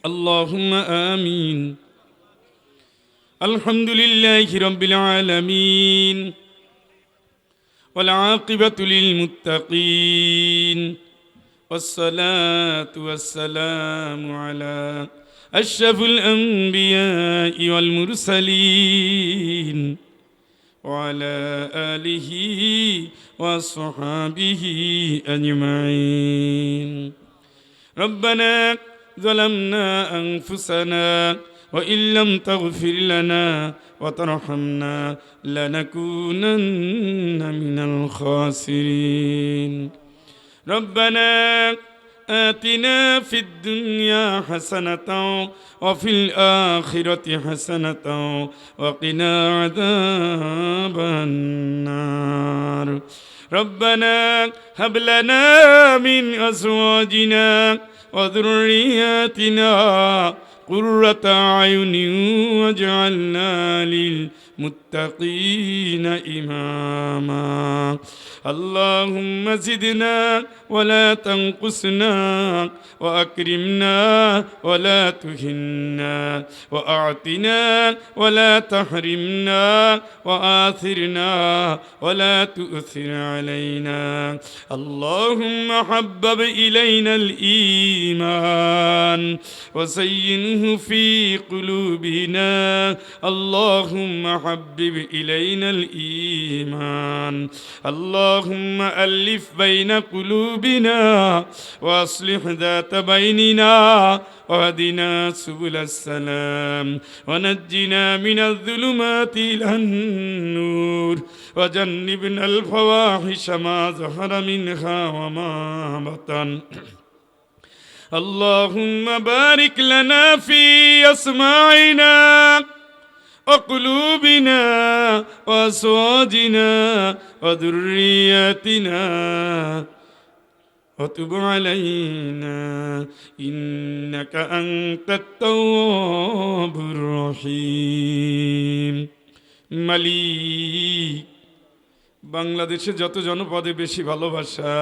আল্লাহুম্মা আমিন। আলহামদুলিল্লাহি রাব্বিল আলামিন ওয়াল আকিবাতু লিল মুত্তাকিন والصلاة والسلام على أشرف الأنبياء والمرسلين وعلى آله وصحابه أجمعين. ربنا ظلمنا أنفسنا وإن لم تغفر لنا وترحمنا لنكونن من الخاسرين. ربنا آتنا في الدنيا حسنة وفي الآخرة حسنة وقنا عذاب النار. ربنا هب لنا من أزواجنا وذرياتنا قرة أعين واجعلنا للمتقين إماما. اللهم زدنا ولا تنقصنا وأكرمنا ولا تهنا وأعطنا ولا تحرمنا وآثرنا ولا تؤثر علينا. اللهم حبب إلينا الإيمان وزينه في قلوبنا. اللهم حبب إلينا الإيمان. اللهم ألف بين قلوبنا وأصلح ذات بيننا واهدنا سبل السلام ونجنا من الظلمات إلى النور وجنبنا الفواحش ما ظهر منها وما بطن. اللهم بارك لنا في أسماعنا وقلوبنا وأزواجنا وذرياتنا وتب علينا إنك أنت التواب الرحيم. মালিক, বাংলাদেশে যত জনপদে বেশি ভালোবাসা,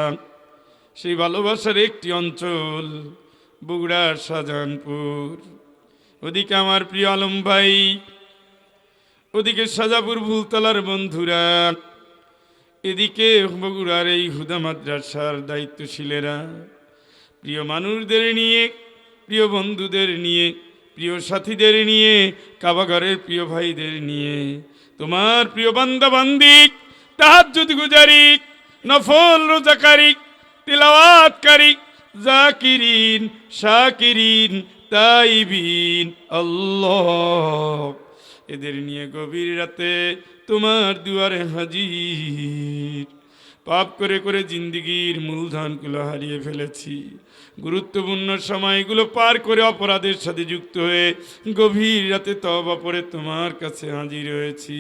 সেই ভালোবাসার একটি অঞ্চল বগুড়ার শাহজাহানপুর। ওদিকে আমার প্রিয় আলম ভাই, ওদিকে সাজাপুর ভুলতলার বন্ধুরা, এদিকে বগুড়ার এই হুদা মাদ্রাসার দায়িত্বশীলেরা, প্রিয় মানুষদের নিয়ে, প্রিয় বন্ধুদের নিয়ে, প্রিয় সাথীদের নিয়ে, কাবাঘরের প্রিয় ভাইদের নিয়ে, তোমার প্রিয় বান্দা বান্দি, তাহাজ্জুদ গুজারি, নফল রোজাকারী, তিলাওয়াতকারী, জাকিরিন, শাকিরিন, তাইবিন, আল্লাহ এদের নিয়ে গভীর রাতে তোমার দুয়ারে হাজির। পাপ করে করে জিন্দিগির মূলধনগুলো হারিয়ে ফেলেছি, গুরুত্বপূর্ণ সময়গুলো পার করে অপরাধের সাথে যুক্ত হয়ে গভীর রাতে তওবা পড়ে তোমার কাছে হাজির হয়েছি।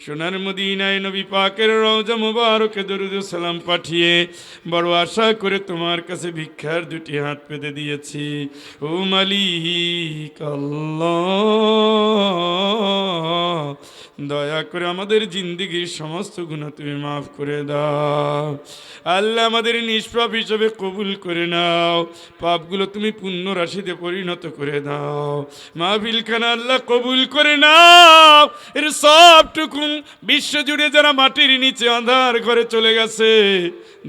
সোনার মদিনায় নবী পাকের রওজা মুবারকে দরুদ ও সালাম পাঠিয়ে বড় আশা করে তোমার কাছে ভিক্ষার দুটি হাত পেতে দিয়েছি। ও মালিক আল্লাহ, দয়া করে আমাদের জিন্দিগির সমস্ত গুনাহ তুমি মাফ করে দাও। দাও। আল্লাহ আমাদের নিষ্পাপ হিসেবে কবুল করে নাও, পাপগুলো তুমি পুণ্য রাশিতে পরিণত করে দাও। মাহফিলখানা আল্লাহ কবুল করে নাও। এর সবটুকুন বিশ্ব জুড়ে যারা মাটির নিচে আঁধার ঘরে চলে গেছে,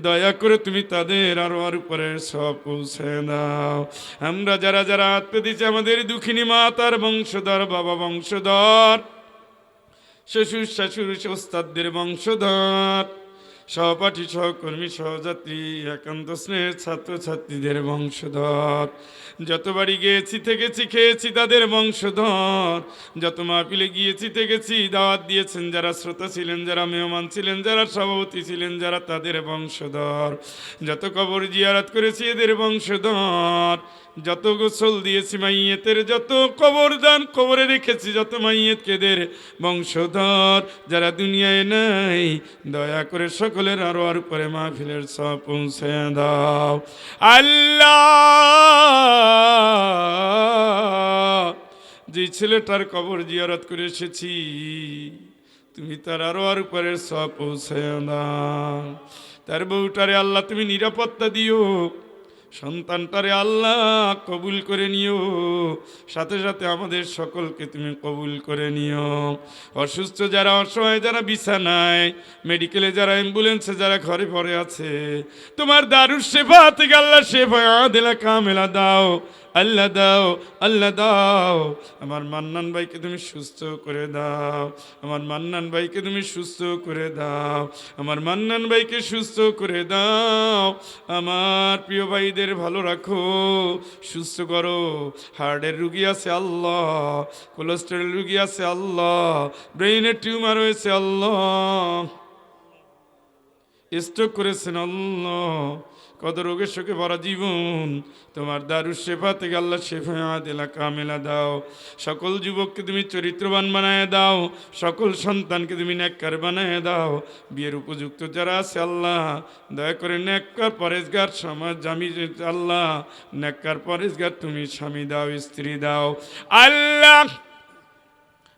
দয়া করে তুমি তাদের আর উপরে সব পৌঁছে দাও। আমরা যারা যারা হাত পেতেছি, আমাদের দুঃখিনী মা, তার বংশধর, বাবা বংশধর, শ্বশুর শাশুর ওস্তাদদের বংশধর, সহপাঠী সহকর্মী সহযাত্রী একান্ত স্নেহের ছাত্রছাত্রীদের বংশধর, যত বাড়ি গিয়েছি থেকেছি খেয়েছি তাদের বংশধর, যত মাহফিলে গিয়েছি থেকেছি দাওয়াত দিয়েছেন যারা শ্রোতা ছিলেন, যারা মেহমান ছিলেন, যারা সভাপতি ছিলেন, যারা তাদের বংশধর, যত কবর জিয়ারত করেছি এদের বংশধর, যত গোসল দিয়েছি মাইয়েতের, যত কবর দান কবরে রেখেছি যত মাইয়েতকে এদের বংশধর, যারা দুনিয়ায় নাই, দয়া করে সকলের আর উপরে মাহফিলের সব পৌঁছে দাও। আল্লাহ, যে ছেলেটার কবর জিয়ারত করে এসেছি তুমি তার আর উপরে সব পৌঁছে দাও। তার বউটারে আল্লাহ তুমি নিরাপত্তা দিও, সন্তানটারে আল্লাহ কবুল করে নিও, সাথে সাথে আমাদের সকলকে তুমি কবুল করে নিও। অসুস্থ যারা, অসহায় যারা বিছানায়, মেডিকেলে যারা, অ্যাম্বুলেন্সে যারা ঘরে পড়ে আছে, তোমার দারুস শেফা থেকে আল্লাহ শেফা দিলা কামেলা দাও, আল্লাহ দাও, আল্লাহ দাও। আমার মান্নান ভাইকে তুমি সুস্থ করে দাও, আমার মান্নান ভাইকে তুমি সুস্থ করে দাও, আমার মান্নান ভাইকে সুস্থ করে দাও। আমার প্রিয় ভাইদের ভালো রাখো, সুস্থ করো। হার্টের রুগী আছে আল্লাহ, কোলেস্টেরল রুগী আছে আল্লাহ, ব্রেইনের টিউমার হয়েছে আল্লাহ, স্ট্রোক করেছেন আল্লাহ, কত রোগের শোকে ভরা জীবন, তোমার দারুস শেফা থেকে আল্লাহ শেফা দিলা কামেলা দাও। সকল যুবককে তুমি চরিত্রবান বানায় দাও, সকল সন্তানকে তুমি নেককার বানায় দাও। বিয়ের উপযুক্ত যারা আছে আল্লাহ, দয়া করে নেককার পরেশগার সমাজ জামি আল্লাহ, নেককার পরেশগার তুমি স্বামী দাও, স্ত্রী দাও আল্লাহ।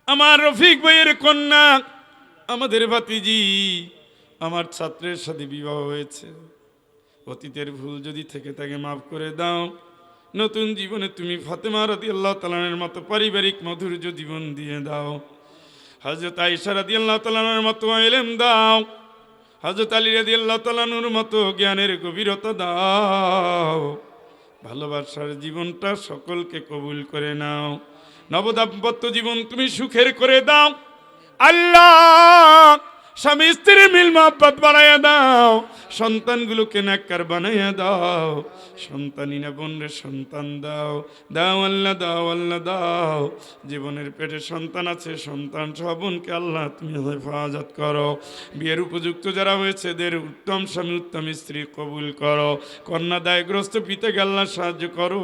আমার রফিক ভাইয়ের কন্যা, আমাদের ভাতিজি, আমার ছাত্রের সাথে বিবাহ হয়েছে, অতীতের ভুল যদি থেকে থাকে মাফ করে দাও। নতুন জীবনে তুমি ফাতেমা রাদিয়াল্লাহু তাআলার মতো পারিবারিক মধুর্য জীবন দিয়ে দাও। হযরত আয়েশা রাদিয়াল্লাহু তাআলার মতো ইলম দাও, হযরত আলী রাদিয়াল্লাহু তাআলার মতো জ্ঞানের গভীরতা দাও। ভালোবাসার জীবনটা সকলকে কবুল করে নাও। নবদাম্পত্য জীবন তুমি সুখের করে দাও আল্লাহ। স্বামী স্ত্রীর মিল মহব্বত বানাইয়া দাও, সন্তানগুলোকে নেককার বানাইয়া দাও, সন্তানিনা বোনরে সন্তান দাও, দাও আল্লাহ, দাও আল্লাহ দাও। জীবনের পেটে সন্তান আছে, সন্তান সহ বোনকে আল্লাহ তুমি হেফাজত করো। বিয়ের উপযুক্ত যারা হয়েছে এদের উত্তম স্বামী উত্তম স্ত্রী কবুল করো। কন্যা দায়গ্রস্ত পিতাকে আল্লাহ সাহায্য করো।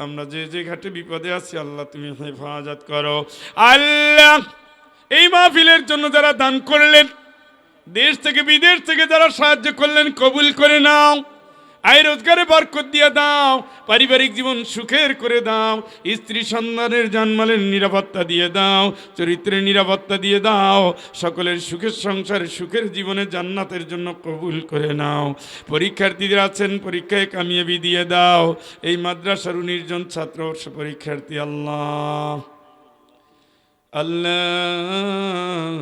আমরা যে যে ঘাটে বিপদে আছি আল্লাহ তুমি হেফাজত করো আল্লাহ। এই মাহফিলের জন্য যারা দান করলেন, দেশ থেকে বিদেশ থেকে যারা সাহায্য করলেন, কবুল করে নাও। আয় রোজগারে বরকত দিয়ে দাও, পারিবারিক জীবন সুখের করে দাও, স্ত্রী সন্তানের জানমালের নিরাপত্তা দিয়ে দাও, চরিত্রের নিরাপত্তা দিয়ে দাও। সকলের সুখের সংসার, সুখের জীবনে জান্নাতের জন্য কবুল করে নাও। পরীক্ষার্থীদের আছেন, পরীক্ষায় কামিয়াবি দিয়ে দাও। এই মাদ্রাসার 19 জন ছাত্র পরীক্ষার্থী আল্লাহ, আল্লাহ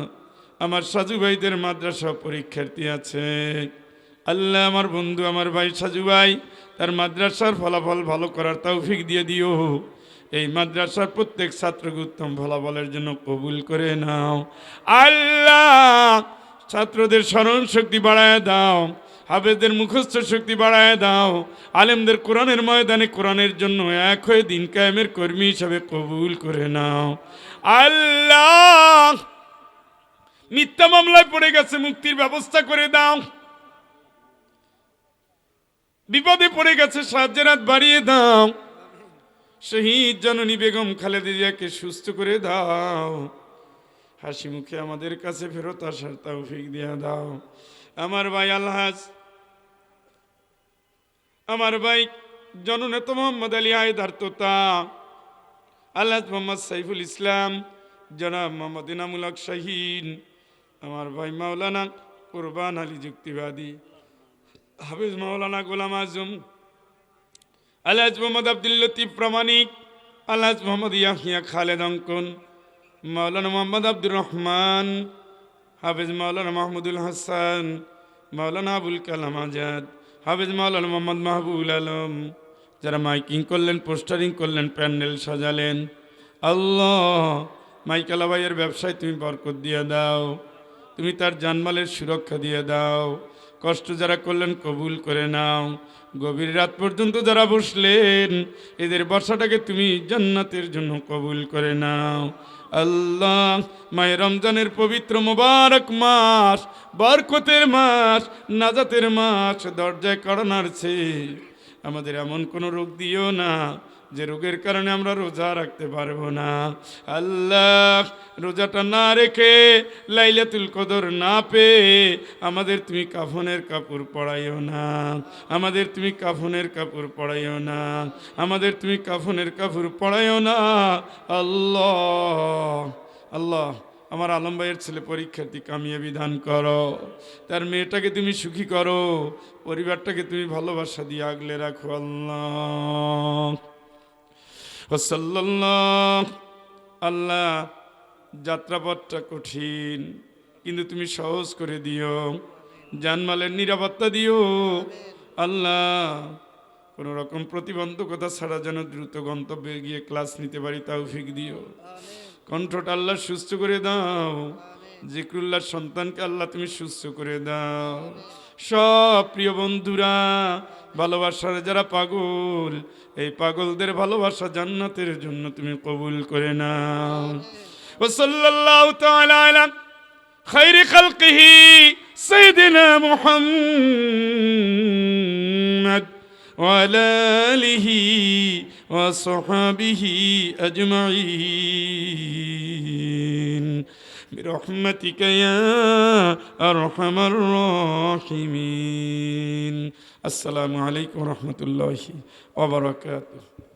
আমার সাজু ভাইদের মাদ্রাসা পরীক্ষার্থী আছে আল্লাহ। আমার বন্ধু আমার ভাই সাজু ভাই, তার মাদ্রাসার ফলাফল ভালো করার তৌফিক দিয়ে দিও। এই মাদ্রাসার প্রত্যেক ছাত্রকে উত্তম ফলাফলের জন্য কবুল করে নাও আল্লাহ। ছাত্রদের স্মরণ শক্তি বাড়ায় দাও, হাফেজদের মুখস্থ শক্তি বাড়ায় দাও, আলেমদের কোরআনের ময়দানে কোরআনের জন্য এক হয়ে দিন কায়েমের কর্মী হিসাবে কবুল করে নাও আল্লাহ। মিথ্যা মামলায় পড়ে গেছে, মুক্তির ব্যবস্থা করে দাও। বিপদে পড়ে গেছে, সাহায্যের হাত বাড়িয়ে দাও। শহীদ জননী বেগম খালেদা জিয়াকে সুস্থ করে দাও। হাসি মুখে আমাদের কাছে ফেরত আসার তৌফিক দিয়ে দাও। আমার ভাই আলহাজ, আমার ভাই জননেতা মোহাম্মদ আলী হায়দার তোতা, আলহাজ মোহাম্মদ সাইফুল ইসলাম, জনাব মোহাম্মদ ইনামুল হক শাহীন, আমার ভাই মাওলানা কুরবান আলী যুক্তিবাদী, হাফিজ মাওলানা গোলাম আজম, আলহাজ মোহাম্মদ আব্দুল লতিফ প্রামাণিক, আলহাজ মোহাম্মদ ইয়াহিয়া খালেদ অঙ্কন, মাওলানা মোহাম্মদ আব্দুর রহমান, হাফিজ মাওলানা মাহমুদুল হাসান, মাওলানা আবুল কালাম আজাদ, হাফিজ মাওলানা মোহাম্মদ মাহবুল আলম, যারা মাইকিং করলেন, পোস্টারিং করলেন, প্যান্ডেল সাজালেন, আল্লাহ মাইকালা ভাইয়ের ব্যবসায় তুমি বরকত দিয়ে দাও, তুমি তার জানমালের সুরক্ষা দিয়ে দাও, কষ্ট যারা করলেন কবুল করে নাও, গভীর রাত পর্যন্ত যারা বসলেন এদের বর্ষাটাকে তুমি জান্নাতের জন্য কবুল করে নাও। আল্লাহ মায়ে রমজানের পবিত্র মোবারক মাস, বরকতের মাস, নাজাতের মাস, দরজায় কড়া নাড়ছে, আমাদের এমন কোনো রোগ দিও না যে রোগের কারণে আমরা রোজা রাখতে পারবো না। আল্লাহ রোজাটা না রেখে, লাইলাতুল কদর না পেয়ে আমাদের তুমি কাফনের কাপড় পরাইও না, আমাদের তুমি কাফনের কাপড় পরাইও না, আমাদের তুমি কাফনের কাপড় পরাইও না। আল্লাহ আল্লাহ আমার আলম ভাইয়ের ছেলে পরীক্ষার্থী কামিয়াবি দান করো, তার মেয়েটাকে তুমি সুখী করো, পরিবারটাকে তুমি ভালোবাসা দিয়ে আগলে রাখো। আল্লাহ ওয়াসাল্লাল্লাহ। আল্লাহ যাত্রাপথটা কঠিন, কিন্তু তুমি সহজ করে দিও, জানমালের নিরাপত্তা দিও। আল্লাহ কোনো রকম প্রতিবন্ধকতা ছাড়া যেন দ্রুত গন্তব্যে গিয়ে ক্লাস নিতে পারি তৌফিক দিও। কণ্ঠটা আল্লাহ সুস্থ করে দাও, জিকরুল্লাহর সন্তানকে আল্লাহ তুমি সুস্থ করে দাও। সব প্রিয় বন্ধুরা, ভালোবাসার যারা পাগল, এই পাগলদের ভালোবাসা জান্নাতের জন্য তুমি কবুল করে নাও। ওয়া সাল্লাল্লাহু তাআলা আলা খায়রি খালকিহি সাইয়্যিদিনা মুহাম্মদ ওয়া আলা আলিহি ওয়া সাহবিহি আজমাইন বিরহমাতিকা ইয়া আরহামার রাহিমিন। আসসালামু আলাইকুম ওয়া রাহমাতুল্লাহি ওয়া বারাকাতুহু।